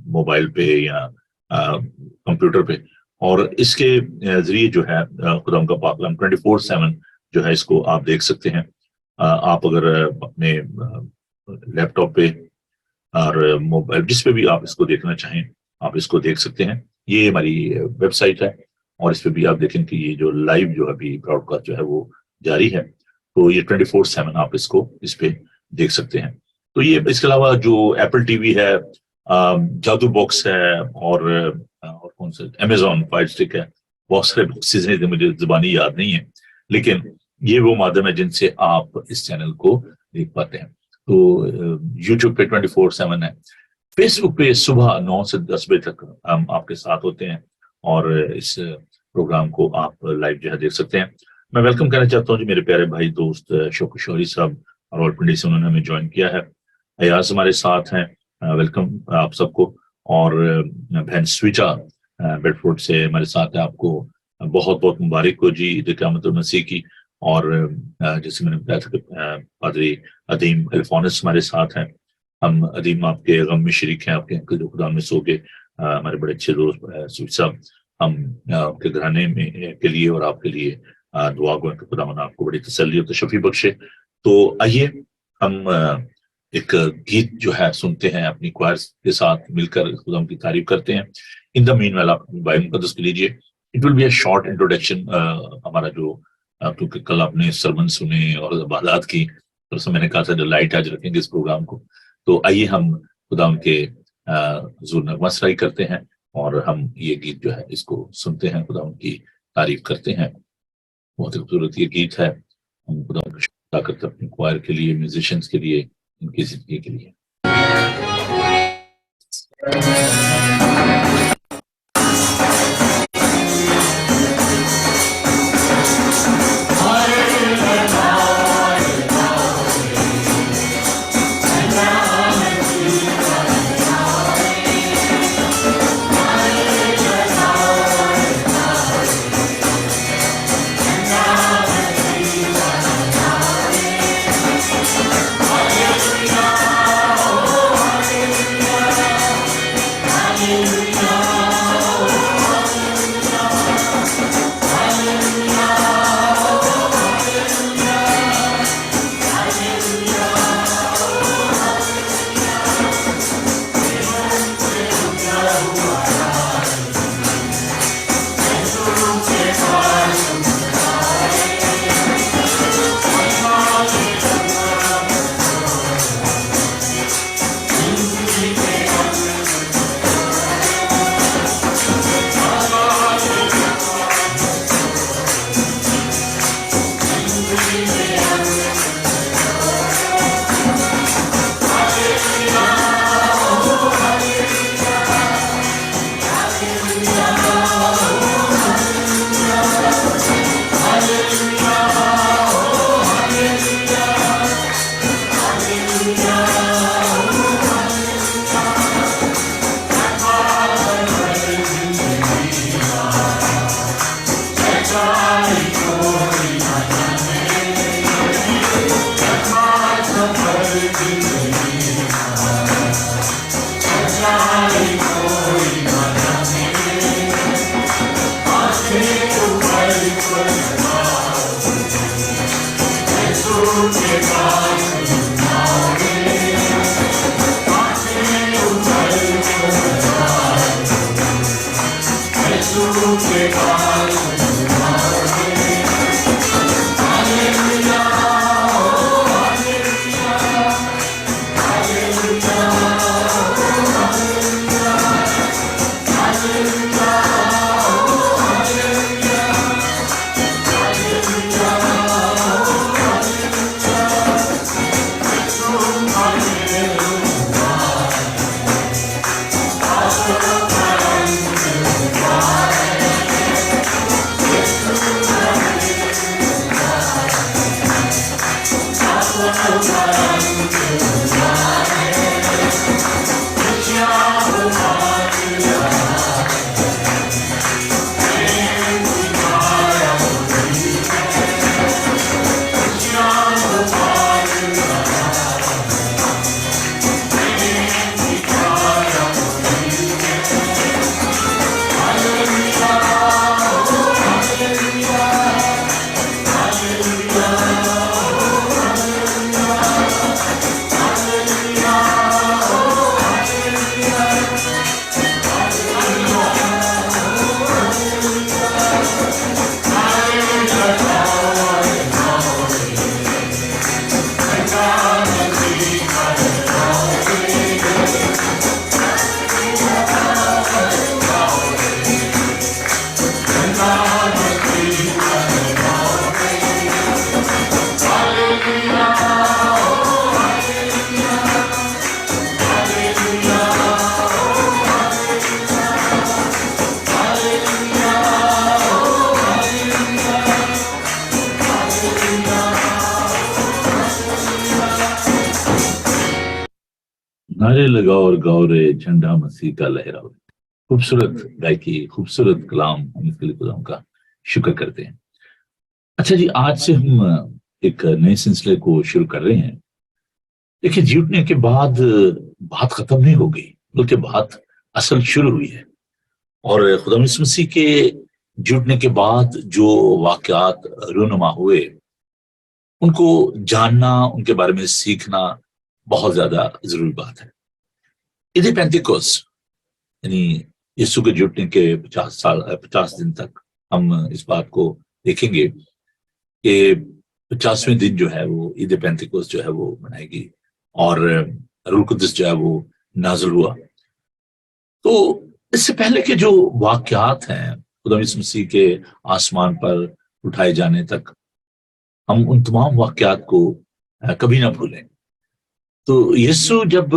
موبائل پہ یا کمپیوٹر پہ. اور اس کے ذریعے جو ہے خداوند کا پاک کلام 24/7 جو ہے اس کو آپ دیکھ سکتے ہیں. آپ اگر اپنے لیپ ٹاپ پہ اور موبائل جس پہ بھی آپ اس کو دیکھنا چاہیں آپ اس کو دیکھ سکتے ہیں. یہ ہماری ویب سائٹ ہے. اور اس پہ بھی آپ دیکھیں کہ یہ جو لائیو جو ابھی براڈ کاسٹ جو ہے وہ جاری ہے، تو یہ 24/7 آپ اس کو اس پہ دیکھ سکتے ہیں۔ تو یہ اس کے علاوہ جو ایپل ٹی وی ہے، جادو باکس ہے، اور کون سے امیزون فائر اسٹک ہے، بہت سارے باکسز ہیں، مجھے زبانی یاد نہیں ہے، لیکن یہ وہ مادھم ہے جن سے آپ اس چینل کو دیکھ پاتے ہیں۔ تو یوٹیوب پہ 24/7 ہے، فیس بک پہ صبح 9 سے 10 بجے تک ہم آپ کے ساتھ ہوتے ہیں، اور اس پروگرام کو آپ لائیو جو ہے دیکھ سکتے ہیں۔ میں ویلکم کہنا چاہتا ہوں جی میرے پیارے بھائی دوست شوق شوری صاحب، راول پنڈی سے انہوں نے ہمیں جوائن کیا ہے، ایاز ہمارے ساتھ ہیں، ویلکم آپ سب کو، اور بہن سویچا بیڈ فورڈ سے ہمارے ساتھ ہے، آپ کو بہت بہت مبارک ہو جی عید قیامت المسیح کی۔ اور جیسے میں نے بتایا تھا کہ پادری عدیم الفونس ہمارے ساتھ ہیں، ہم عدیم آپ کے غم میں شریک ہیں، آپ کے جو خدا میں سو گئے، ہمارے بڑے اچھے دوست سویچ صاحب، ہم آپ کے گھرانے میں کے لیے اور آپ کے لیے دعا گوئیں کہ خدا آپ کو بڑی تسلی اور تشفی بخشے۔ تو آئیے ہم ایک گیت جو ہے سنتے ہیں، اپنی کوائر کے ساتھ مل کر خدا کی تعریف کرتے ہیں۔ ان دا مین ویل آپ بائبل مقدس کے لیجیے، it will be a short introduction ہمارا جو، کیونکہ کل آپ نے سرمن سنے اور عبادات کی، تو میں نے کہا تھا جو لائٹ آج رکھیں گے اس پروگرام کو، تو آئیے ہم خدا کے حضور نغمہ سرائی کرتے ہیں، اور ہم یہ گیت جو ہے اس کو سنتے ہیں، خدا کی تعریف کرتے ہیں۔ بہت خوبصورت یہ گیت ہے، ہم خدا کا شکر ادا کرتے ہیں اپنی کوائر کے لیے، میوزیشنز کے لیے، ان کی زندگی کے لیے۔ नारे लगाओ और गाओ रे झंडा मसीह का लहराओ। खूबसूरत गायकी, खूबसूरत कलाम, हम इसके लिए खुदा का शुक्र करते हैं। अच्छा जी, आज से हम एक नए सिलसिले को शुरू कर रहे हैं। देखिए, जीतने के बाद बात खत्म नहीं हो गई, बल्कि बात असल शुरू हुई है। और खुदा यीशु मसीह के जुटने के बाद जो वाकयात रूनुमा हुए, उनको जानना, उनके बारे में सीखना बहुत ज्यादा जरूरी बात है। ईद पेंटिकोस्ट यानी यीशु के जुटने के 50 दिन तक हम इस बात को देखेंगे कि 50वें दिन जो है वो ईद पेंटिकोस्ट जो है वो मनाएगी और रूह कुदस जो है वो नाज़िल हुआ। तो इससे पहले के जो वाकयात हैं खुदा यीशु मसीह के आसमान पर उठाए जाने तक, हम उन तमाम वाकयात को कभी ना भूलें। तो यीशु जब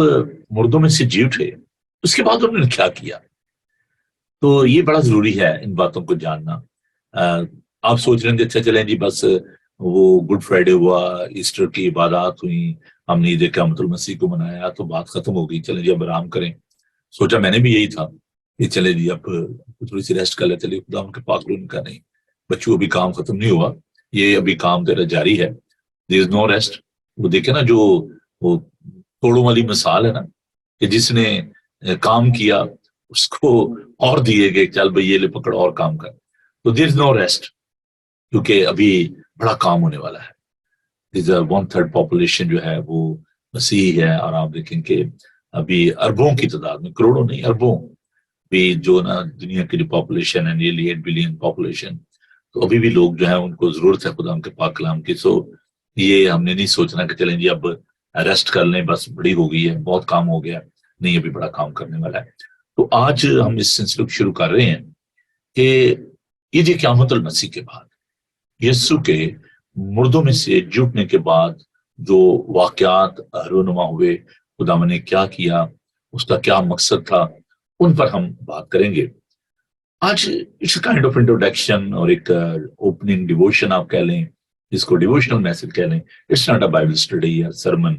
मुर्दों में से जी उठे, उसके बाद उन्होंने क्या किया, तो ये बड़ा जरूरी है इन बातों को जानना। आप सोच रहे हैं अच्छा चलें जी, बस वो गुड फ्राइडे हुआ, ईस्टर की इबादत हुई, हमने ईद क़यामतुल मसीह को मनाया, तो बात खत्म हो गई, चलें जी अब आराम करें। सोचा मैंने भी यही था कि चले जी अब थोड़ी सी रेस्ट कर ले, चलिए खुदा उनके पाक उनका नहीं, बच्चों अभी काम खत्म नहीं हुआ, ये अभी काम तेरा जारी है, देयर इज नो रेस्ट। वो देखे ना, जो वो तोड़ों वाली मिसाल है ना, कि जिसने काम किया उसको और दिए गए, चल भाई ये ले पकड़ और काम कर। तो देयर इज नो रेस्ट, क्योंकि अभी बड़ा काम होने वाला है। इज 1/3 पॉपुलेशन जो है वो मसीही है, और आप देखेंगे अभी अरबों की तादाद में, करोड़ों नहीं अरबों भी जो ना दुनिया की जो पॉपुलेशन है, नियरली 8 बिलियन पॉपुलेशन, तो अभी भी लोग जो है उनको जरूरत है खुदा के पाक कलाम की। सो ये हमने नहीं सोचना कि चलें जी अब रेस्ट कर लें, बस बड़ी हो गई है, बहुत काम हो गया, नहीं अभी बड़ा काम करने वाला है। तो आज हम इस सिलसिले को शुरू कर रहे हैं कि ये जो क़यामतुल मसीह के बाद, यीशु के मुर्दों में से जुटने के बाद जो वाकयात रूनुमा हुए, खुदा ने क्या किया, उसका क्या मकसद था, उन पर हम बात करेंगे आज। इट्स काइंड ऑफ इंट्रोडक्शन और एक ओपनिंग डिवोशन आप कह लें, इसको डिवोशनल मैसेज कह लें। It's not a Bible study या सरमन,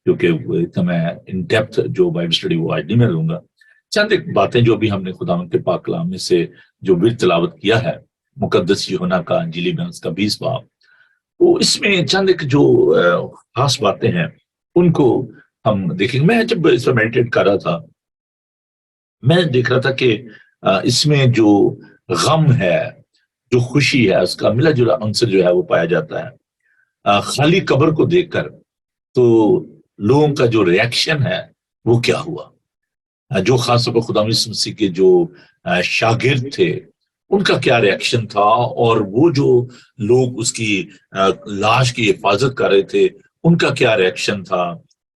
क्योंकि इतना मैं इन डेप्थ जो बाइबल स्टडी वो आज नहीं मैं दूंगा। चंद एक बातें जो भी हमने खुदा के पाक कलाम में से जो भी तिलावत किया है, मुकद्दस यूहन्ना का इंजीली में उसका 20 बाब, तो इसमें चंद एक जो खास बातें हैं उनको हम देखेंगे। मैं जब इस पर मेडिटेट कर रहा था, मैं देख रहा था कि इसमें जो गम है, जो खुशी है, उसका मिला जुला अंसर जो है वो पाया जाता है। खाली कब्र को देखकर तो लोगों का जो रिएक्शन है वो क्या हुआ, जो खासतौर पर खुदा यीशु मसीह के जो शागिर्द थे उनका क्या रिएक्शन था, और वो जो लोग उसकी लाश की हिफाजत कर रहे थे उनका क्या रिएक्शन था।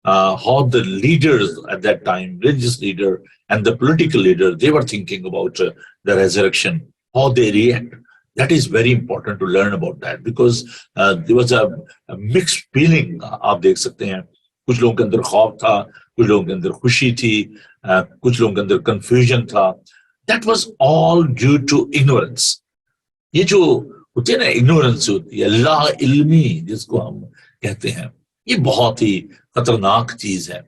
How the leaders at that time, religious leader and the political leader, they were thinking about the resurrection, how they react. That is very important to learn about that, because there was a mixed feeling. आप देख सकते हैं, कुछ लोगों के अंदर खौफ था, कुछ लोगों के अंदर खुशी थी, कुछ लोगों के अंदर confusion था। That was all due to ignorance. ये जो होती है ना, ignorance होती है, ला इल्मी जिसको हम कहते हैं, ये बहुत ही खतरनाक चीज है।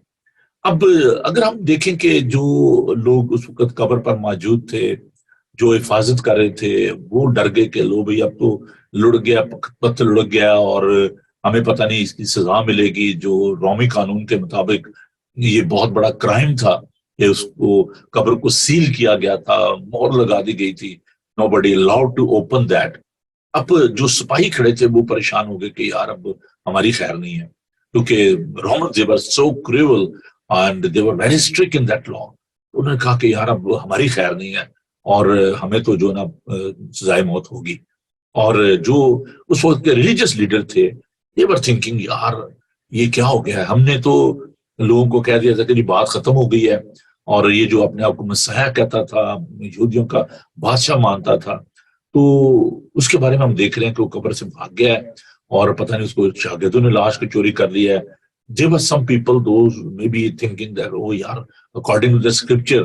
अब अगर हम देखें कि जो लोग उस वक्त कब्र पर मौजूद थे, जो हिफाजत कर रहे थे, वो डर गए कि लो भाई अब तो लुढ़ गया, पत्थर लुढ़ गया और हमें पता नहीं इसकी सजा मिलेगी। जो रोमी कानून के मुताबिक ये बहुत बड़ा क्राइम था कि उसको कब्र को सील किया गया था, मोहर लगा दी गई थी, nobody allowed to open that. अब जो सिपाही खड़े थे वो परेशान हो गए कि यार अब हमारी खैर नहीं है, क्योंकि Roman they were so cruel and they were very strict in that law। उन्होंने कहा कि यार अब हमारी खैर नहीं है और हमें तो जो ना सजाए मौत होगी। और जो उस वक्त के रिलीजियस लीडर थे, they were thinking यार ये क्या हो गया है, हमने तो लोगों को कह दिया था कि बात खत्म हो गई है, और ये जो अपने आप को मसीहा कहता था, यहूदियों का बादशाह मानता था, तो उसके बारे में हम देख रहे हैं कि वो कब्र से भाग गया है और पता नहीं उसको शागिर्दों ने लाश को चोरी कर लिया है। There were some people, those maybe thinking that oh यार according to the scripture,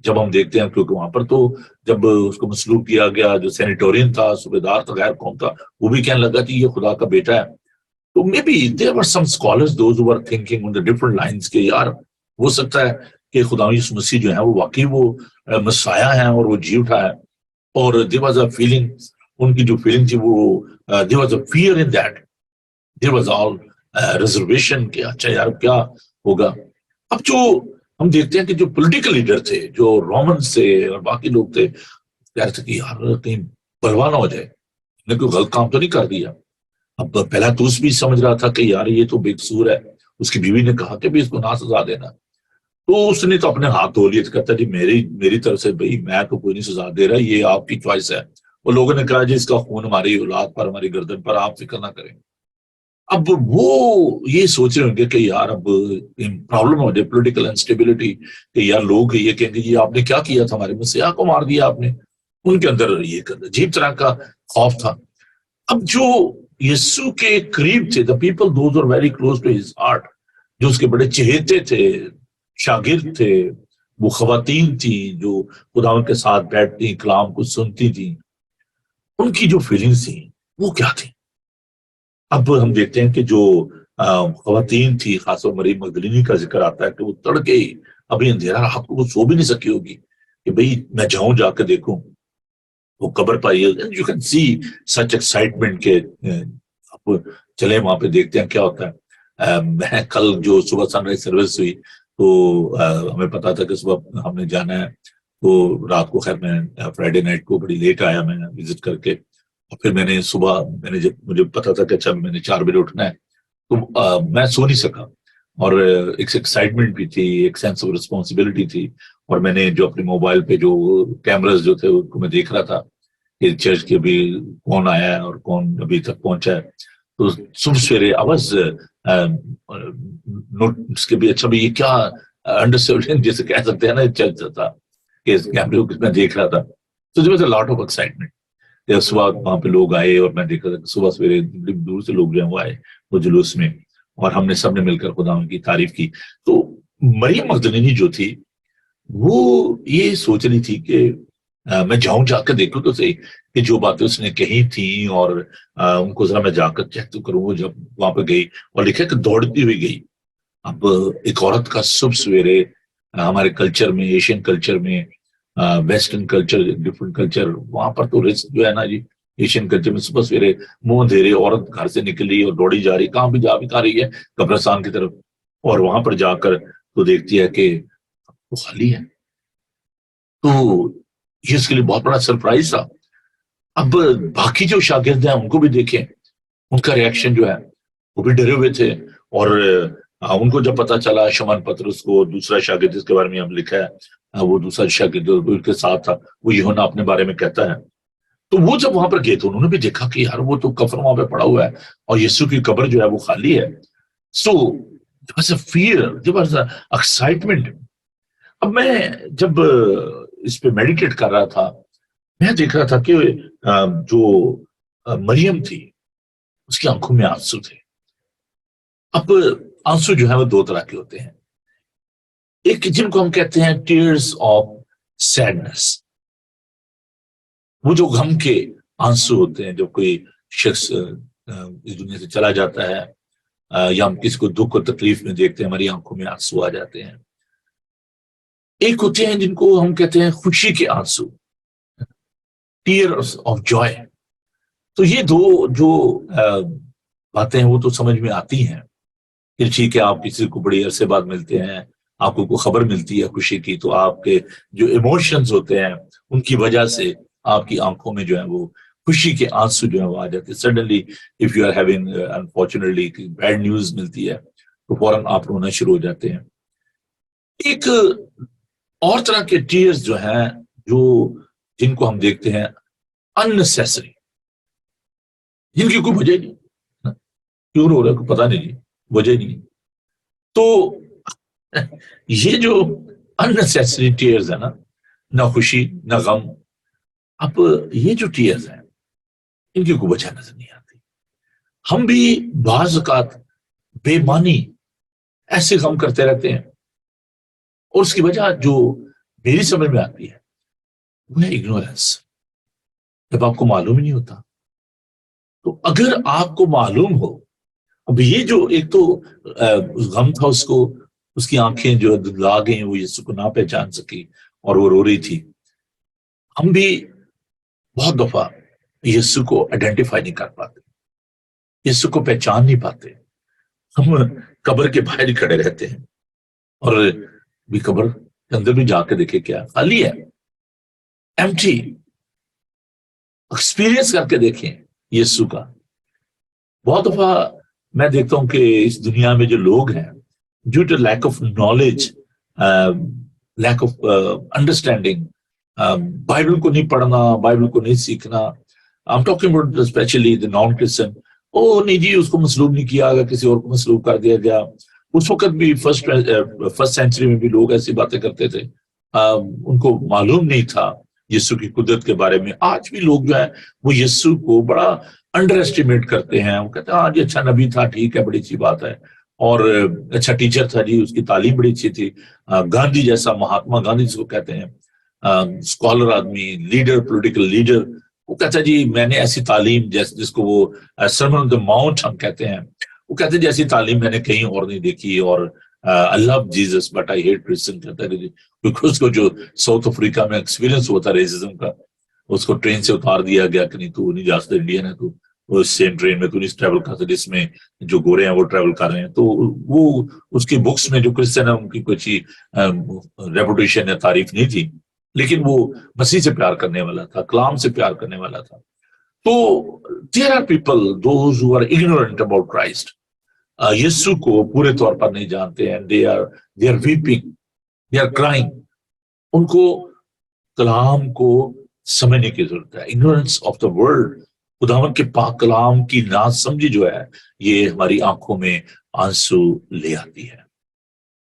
जब हम देखते हैं, क्योंकि वहां पर तो जब उसको मसलूब किया गया, जो सेनेटोरियन था, सूबेदार था, गैर कौम था, वो भी कहने लगा कि ये खुदा का बेटा है। तो maybe there were some scholars, those who were thinking on the different lines के यार ہو سکتا ہے کہ خدا یسوع مسیح جو ہے وہ واقعی وہ مسایہ ہیں اور وہ جی اٹھا ہے، اور there was a feeling، ان کی جو فیلنگ تھی وہ there was a fear in that، there was all reservation کہ اچھا یار کیا ہوگا۔ اب جو ہم دیکھتے ہیں کہ جو پولیٹیکل لیڈر تھے، جو رومنس تھے اور باقی لوگ تھے، کہہ رہے تھے کہ یار کہیں بلوا نہ ہو جائے، نے کوئی غلط کام تو نہیں کر دیا۔ اب پیلاطوس بھی سمجھ رہا تھا کہ یار یہ تو بے قصور ہے، اس کی بیوی نے کہا کہ بھی اس کو نہ سزا دینا، تو اس نے تو اپنے ہاتھ دھو لیے، کہتا جی میری طرف سے بھائی میں تو کوئی نہیں سزا دے رہا، یہ آپ کی چوائس ہے۔ اور لوگوں نے کہا جی اس کا خون ہماری اولاد پر، ہماری گردن پر، آپ فکر نہ کریں۔ اب وہ یہ سوچ رہے ہوں گے کہ یار اب پرابلم ہو جائے، پولیٹیکل انسٹیبلٹی، کہ یار لوگ یہ کہیں گے جی آپ نے کیا کیا تھا، ہمارے مسیح کو مار دیا آپ نے۔ ان کے اندر یہ عجیب طرح کا خوف تھا۔ اب جو یسوع کے قریب تھے، the people those were very close to his heart، جو اس کے بڑے چہیتے تھے، شاگرد تھے، وہ خواتین تھیں جو خدا کے ساتھ بیٹھتی کلام کو سنتی تھیں، ان کی جو فیلنگز تھیں وہ کیا تھیں؟ اب ہم دیکھتے ہیں کہ جو خواتین تھی، خاص طور مریم مگدلینی کا ذکر آتا ہے کہ وہ تڑکے ہی، ابھی اندھیرا رات کو وہ سو بھی نہیں سکی ہوگی کہ بھئی میں جاؤں جا کے دیکھوں وہ قبر پائی ہے۔ You can see such excitement کہ اب چلے وہاں پہ دیکھتے ہیں کیا ہوتا ہے۔ میں کل جو صبح سن رائز سروس ہوئی تو ہمیں پتا تھا کہ صبح ہم نے جانا ہے، تو رات کو خیر میں فرائیڈے نائٹ کو بڑی لیٹ آیا میں وزٹ کر کے، اور پھر میں نے صبح جب مجھے پتا تھا کہ اچھا میں نے 4 بجے اٹھنا ہے تو میں سو نہیں سکا، اور ایک ایکسائٹمنٹ بھی تھی، ایک سینس آف رسپانسبلٹی تھی، اور میں نے جو اپنے موبائل پہ جو کیمراز جو تھے ان کو میں دیکھ رہا تھا کہ چرچ کے بھی کون آیا ہے اور کون ابھی تک پہنچا ہے۔ تو صبح سویرے آواز نوٹس کے بھی اچھا بھی یہ کیا انڈرسٹینڈ جیسے کہہ سکتے ہیں نا چرچ تھا کہ اس کیمرے کو میں دیکھ رہا تھا، تو there was a lot of excitement۔ صبح وہاں پہ لوگ آئے اور میں دیکھا تھا کہ صبح سویرے دور سے لوگ جو ہیں وہ آئے وہ جلوس میں، اور ہم نے سب نے مل کر خدا ان کی تعریف کی۔ تو مریم مگدلینی جو تھی وہ یہ سوچ رہی تھی کہ میں جاؤں جا کر دیکھوں تو صحیح کہ جو باتیں اس نے کہی تھیں، اور ان کو ذرا میں جا کر چیک تو کروں۔ وہ جب وہاں پہ گئی اور لکھا کہ دوڑتی ہوئی گئی۔ اب ایک عورت کا صبح سویرے ہمارے کلچر میں، ایشین کلچر میں، ویسٹرن کلچر، ڈفرنٹ کلچر، وہاں پر تو رسک جو ہے نا جی، ایشین کلچر میں صبح سویرے منہ اندھیرے عورت گھر سے نکلی اور دوڑی جا رہی، کہاں بھی جا بھی کہا رہی ہے، قبرستان کی طرف، اور وہاں پر جا کر تو دیکھتی ہے کہ وہ خالی ہے۔ تو یہ اس کے لیے بہت بڑا سرپرائز تھا۔ اب باقی جو شاگرد ہیں ان کو بھی دیکھیں، ان کا ریاکشن جو ہے وہ بھی ڈرے ہوئے تھے، اور ان کو جب پتا چلا شمعون پطرس کو، دوسرا شاگرد جس کے بارے میں ہم لکھا ہے، وہ دوسرا شاگرد ان کے ساتھ تھا، وہ یوحنا اپنے بارے میں کہتا ہے، تو وہ جب وہاں پر گئے تو انہوں نے بھی دیکھا کہ یار وہ تو کفن وہاں پہ پڑا ہوا ہے اور یسوع کی قبر جو ہے وہ خالی ہے۔ سو there was a fear, there was a excitement۔ اب میں جب اس پہ میڈیٹیٹ کر رہا تھا، میں دیکھ رہا تھا کہ جو مریم تھی اس کی آنکھوں میں آنسو تھے۔ اب آنسو جو ہے وہ 2 طرح کے ہوتے ہیں، ایک جن کو ہم کہتے ہیں ٹیئرز آف سیڈنس، وہ جو غم کے آنسو ہوتے ہیں، جب کوئی شخص اس دنیا سے چلا جاتا ہے یا ہم کسی کو دکھ اور تکلیف میں دیکھتے ہیں، ہماری آنکھوں میں آنسو آ جاتے ہیں۔ ایک ہوتے ہیں جن کو ہم کہتے ہیں خوشی کے آنسو، ٹیئرز آف جوائے۔ تو یہ 2 جو باتیں ہیں وہ تو سمجھ میں آتی ہیں کہ ٹھیک ہے، آپ کسی کو بڑی عرصے بعد ملتے ہیں، آپ کو کوئی خبر ملتی ہے خوشی کی، تو آپ کے جو ایموشنز ہوتے ہیں ان کی وجہ سے آپ کی آنکھوں میں جو ہے وہ خوشی کے آنسو جو ہے وہ آ جاتے ہیں۔ Suddenly if you are having unfortunately bad news ملتی ہے تو فوراً آپ رونا شروع ہو جاتے ہیں۔ ایک اور طرح کے ٹیئرز جو ہیں، جن کو ہم دیکھتے ہیں unnecessary، جن کی کوئی وجہ نہیں، کیوں رو رہا ہے کوئی پتہ نہیں جی، وجہ نہیں۔ تو یہ جو unnecessary ٹیئرز ہیں نا، نہ خوشی نہ غم، اب یہ جو ٹیئرز ہیں ان کی کوئی وجہ نظر نہیں آتی۔ ہم بھی بعض اوقات بے معنی ایسے غم کرتے رہتے ہیں، اور اس کی وجہ جو میری سمجھ میں آتی ہے وہ ہے اگنورینس، جب آپ کو معلوم ہی نہیں ہوتا۔ تو اگر آپ کو معلوم ہو، اب یہ جو ایک تو غم تھا اس کو اس کی آنکھیں جو دھلا گئی، وہ یسوع کو نہ پہچان سکی اور وہ رو رہی تھی. ہم بھی بہت دفعہ یسوع کو آئیڈینٹیفائی نہیں کر پاتے، یسوع کو پہچان نہیں پاتے. ہم قبر کے باہر ہی کھڑے رہتے ہیں، اور بھی قبر کے اندر بھی جا کے دیکھے کیا خالی ہے، ایمٹی. ایکسپیرینس کر کے دیکھیں یسوع کا. بہت دفعہ میں دیکھتا ہوں کہ اس دنیا میں جو لوگ ہیں، due to lack of knowledge, lack of understanding, Bible کو نہیں پڑھنا، بائبل کو نہیں سیکھنا. I'm talking about especially the non-Christian. نہیں جی اس کو مسلوب نہیں کیا گیا، کسی اور کو مسلوب کر دیا گیا. اس وقت بھی فرسٹ سینچری میں بھی لوگ ایسی باتیں کرتے تھے، ان کو معلوم نہیں تھا یسوع کی قدرت کے بارے میں. آج بھی لوگ جو ہے وہ یسوع کو بڑا انڈر ایسٹیمیٹ کرتے ہیں. وہ کہتے ہیں ہاں جی اچھا نبی تھا، ٹھیک ہے، بڑی اچھی بات ہے، اور اچھا ٹیچر تھا جی، اس کی تعلیم بڑی اچھی تھی. گاندھی جیسا، مہاتما گاندھی جس کو کہتے ہیں، اسکالر آدمی، لیڈر، پولیٹیکل لیڈر، وہ کہتا ہے جی میں نے ایسی تعلیم، جس کو وہ سرمن آن دی ماؤنٹ ہم کہتے ہیں، وہ کہتے ہیں جیسی تعلیم میں نے کہیں اور نہیں دیکھی. اور I love Jesus but I hate Christian کہتا ہے کیونکہ اس کو جو ساؤتھ افریقہ میں ایکسپیرینس ہوا تھا ریززم کا، اس کو ٹرین سے اتار دیا گیا کہ نہیں تو نہیں جا سکتا، انڈین ہے تو وہ سیم ٹرین میں تو نہیں ٹریول کر سکتا جس میں جو گورے ہیں وہ ٹریول کر رہے ہیں. تو وہ اس کی بکس میں جو کرسچن ہے ان کی کوئی اچھی ریپوٹیشن یا تعریف نہیں تھی، لیکن وہ مسیح سے پیار کرنے والا تھا، کلام سے پیار کرنے والا تھا. تو there are people those who are ignorant about Christ. یسوع کو پورے طور پر نہیں جانتے ہیں. they are weeping, they are crying. ان کو کلام کو سمجھنے کی ضرورت ہے. ignorance of the word، خداوند کے پاک کلام کی ناسمجھی جو ہے یہ ہماری آنکھوں میں آنسو لے آتی ہے.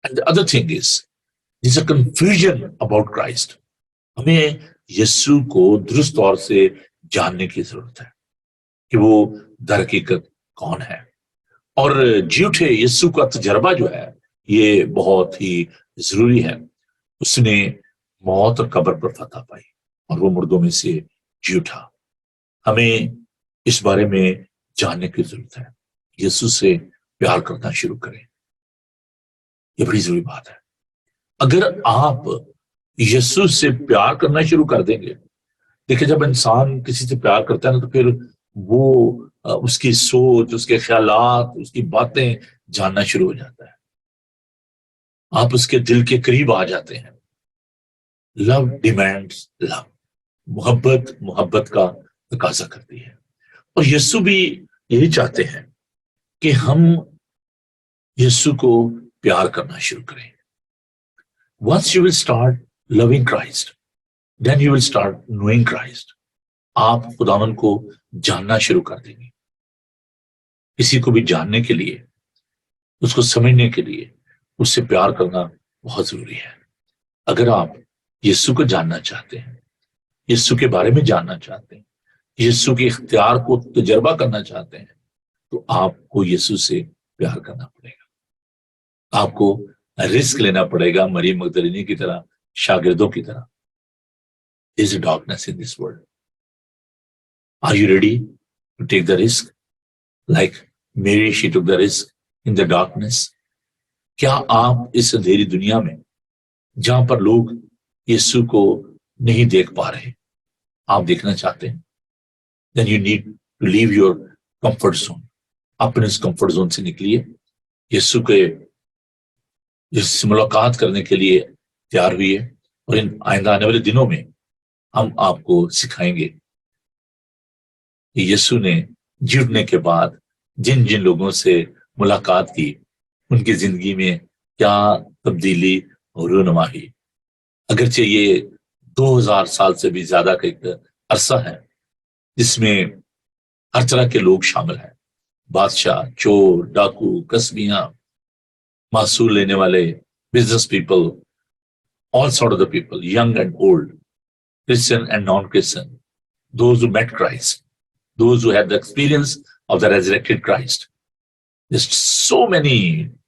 and the other thing is there's a confusion about Christ. ہمیں یسوع کو درست طور سے جاننے کی ضرورت ہے کہ وہ در حقیقت کون ہے. اور جھوٹے یسوع کا تجربہ جو ہے یہ بہت ہی ضروری ہے. اس نے موت اور قبر پر فتح پائی اور وہ مردوں میں سے جی اٹھا. ہمیں اس بارے میں جاننے کی ضرورت ہے. یسوع سے پیار کرنا شروع کریں، یہ بڑی ضروری بات ہے. اگر آپ یسوع سے پیار کرنا شروع کر دیں گے، دیکھیں جب انسان کسی سے پیار کرتا ہے نا تو پھر وہ اس کی سوچ، اس کے خیالات، اس کی باتیں جاننا شروع ہو جاتا ہے. آپ اس کے دل کے قریب آ جاتے ہیں. لو ڈیمانڈز لو، محبت کا تقاضا کرتی ہے. اور یسوع بھی یہی چاہتے ہیں کہ ہم یسوع کو پیار کرنا شروع کریں. Once you will start loving Christ, then you will start knowing Christ. آپ خداوند کو جاننا شروع کر دیں گے. کسی کو بھی جاننے کے لیے، اس کو سمجھنے کے لیے اس سے پیار کرنا بہت ضروری ہے. اگر آپ یسوع کو جاننا چاہتے ہیں، یسوع کے بارے میں جاننا چاہتے ہیں، یسوع کے اختیار کو تجربہ کرنا چاہتے ہیں، تو آپ کو یسوع سے پیار کرنا پڑے گا. آپ کو رسک لینا پڑے گا، مریم مگدلینی کی طرح، شاگردوں کی طرح. There is a darkness in this world. Are you ready to take the risk? Like Mary, she took the risk in the darkness. کیا آپ اس اندھیری دنیا میں جہاں پر لوگ یسوع کو نہیں دیکھ پا رہے، آپ دیکھنا چاہتے ہیں؟ Then you need to leave your comfort zone. اپنے اس کمفرٹ زون سے نکلیے. یسوع کے اس سے ملاقات کرنے کے لیے تیار ہوئیے. اور ان آئندہ آنے والے دنوں میں ہم آپ کو سکھائیں گے کہ یسوع نے جڑنے کے بعد جن جن لوگوں سے ملاقات کی ان کی زندگی میں کیا تبدیلی اور رونمائی. اگرچہ یہ 2000 سال سے بھی زیادہ کا ایک عرصہ ہے جس میں ہر طرح کے لوگ شامل ہیں، بادشاہ، چور، ڈاکو، قصبیاں، معصول لینے والے، business people, all sort of the people, young and old, Christian and non-Christian, those who met Christ, those who had the experience of the resurrected Christ. There's so many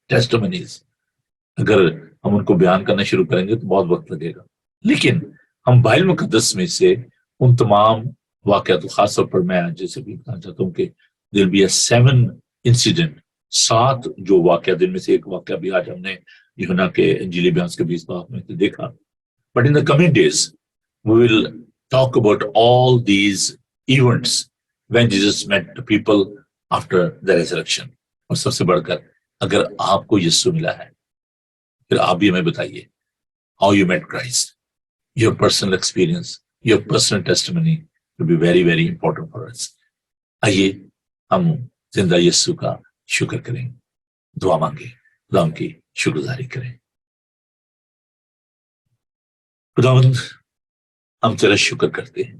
testimonies. اگر ہم ان کو بیان کرنا شروع کریں گے تو بہت وقت لگے گا، لیکن ہم بائبل مقدس میں سے ان تمام واقعات، خاص طور پر میں جیسے بھی بتانا چاہتا ہوں کہ there will be a 7 incident، 7 جو واقعہ، دن میں سے ایک واقعہ بھی آج ہم نے यूहन्ना के इंजीली बयान के 20 बाब में तो देखा. But in the coming days we will talk about all these events when Jesus met the people after the resurrection. और सबसे बढ़कर अगर आपको यीशु मिला है, फिर आप भी हमें बताइए how you met Christ. Your personal experience, your personal testimony will be very very important for us. आइए हम जिंदा यीशु का शुक्र करें, दुआ मांगे, खुदा उनकी शुक्रगुजारी करें. खुदावंद, हम तेरा शुक्र करते हैं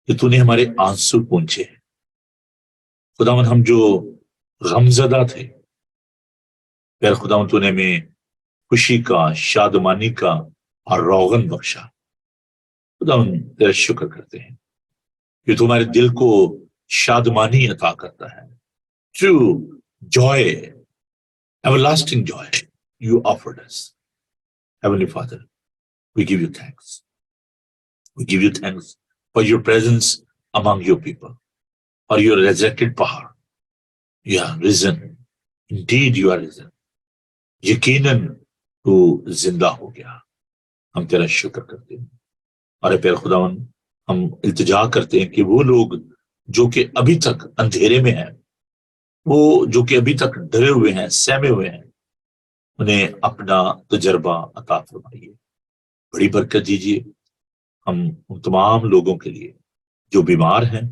कि तूने हमारे आंसू पोंछे. खुदावंद, हम जो गमज़दा थे, यार खुदावंद तूने हमें खुशी का, शादमानी का और रोगन बख्शा. खुदावंद तेरा शुक्र करते हैं कि तुम्हारे दिल को शादमानी अता करता है. True Joy, everlasting joy you offered us. Heavenly Father, we give you thanks. We give you thanks for your presence among your people, for your resurrected power. You are risen. Indeed, you are risen. यकीनन तू जिंदा हो गया. हम तेरा शुक्र करते हैं. और प्यारे खुदावन, हम इल्तिजा करते हैं कि वो लोग जो कि अभी तक अंधेरे में हैं, वो जो कि अभी तक डरे हुए हैं, सहमे हुए हैं, उन्हें अपना तजर्बा अता फरमाइए. बड़ी बरकत दीजिए. हम उन तमाम लोगों के लिए जो बीमार हैं,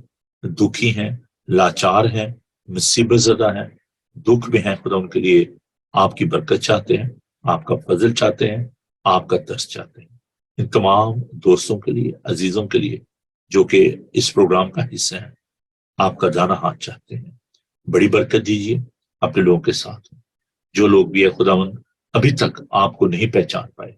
दुखी हैं, लाचार हैं, मुसीबत ज़दा हैं, दुख में हैं, खुदा उनके लिए आपकी बरकत चाहते हैं, आपका फजल चाहते हैं, आपका तरस चाहते हैं. इन तमाम दोस्तों के लिए, अजीजों के लिए जो कि इस प्रोग्राम का हिस्सा है, आपका दाना हाथ चाहते हैं. बड़ी बरकत दीजिए. अपने लोगों के साथ जो लोग भी है खुदावंद अभी तक आपको नहीं पहचान पाए,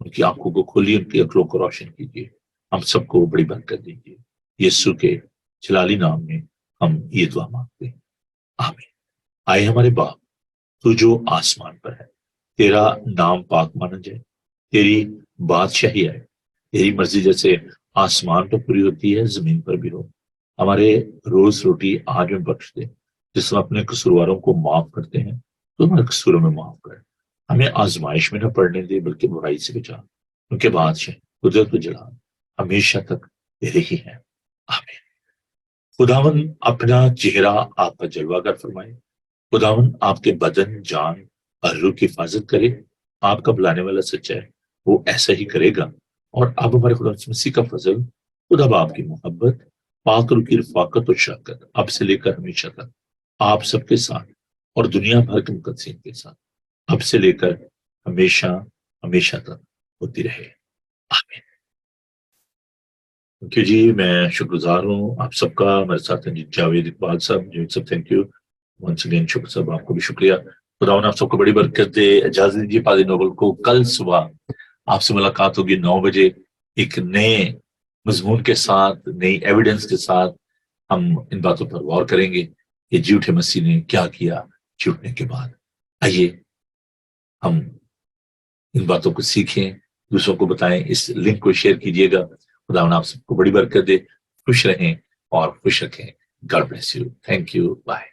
उनकी आंखों को खोलिए, उनकी अक्लों को रोशन कीजिए. हम सबको बड़ी बरकत दीजिए. यीशु के जलाली नाम में हम ये दुआ मांगते हैं, आमीन. आए हमारे बाप, तू जो आसमान पर है, तेरा नाम पाक माना जाए, तेरी बादशाही आए, तेरी मर्जी जैसे आसमान पर पूरी होती है, जमीन पर भी हो. हमारे रोज रोटी आज में बख्श दे. जिसमें अपने कसूरवारों को माफ करते हैं तो हमारे कसूरों में माफ कर. हमें आजमाइश में न पड़ने दे, बल्कि बुराई से बचा. उनके बादशाह कुदरत जलाल हमेशा तक तेरे ही है, आमीन. खुदावन अपना चेहरा आप पर जलवागर फरमाए. खुदावन आपके बदन, जान और रूह की हिफाजत करे. आपका बुलाने वाला सच्चा है, वो ऐसा ही करेगा. और अब हमारे खुदा मसीह का फजल, खुदा बाप की मोहब्बत, पाक रूह की रफाकत और शफकत अब से लेकर हमेशा तक आप सबके साथ और दुनिया भर के मुकद्दसीन के साथ अब से लेकर हमेशा हमेशा तक होती रहे, आमीन. थैंक यू जी. मैं शुक्रगुजार हूँ आप सबका. मेरे साथ हैं जी जावेद इकबाल साहब. जी सब थैंक यू वंस अगेन. शुक्र साहब, आपको भी शुक्रिया. खुदावन आप सबको बड़ी बरकत दे. इजाजत दीजिए पादी नोबल को कल सुबह आपसे मुलाकात होगी 9 बजे एक नए मजमून के साथ, नई एविडेंस के साथ. हम इन बातों पर गौर करेंगे, ये झूठे मसीह ने क्या किया छूटने के बाद. आइए हम इन बातों को सीखें, दूसरों को बताएं. इस लिंक को शेयर कीजिएगा. खुदावन आप सबको बड़ी बरकत दे. खुश रहें और खुश रखें. God bless you. Thank you. Bye.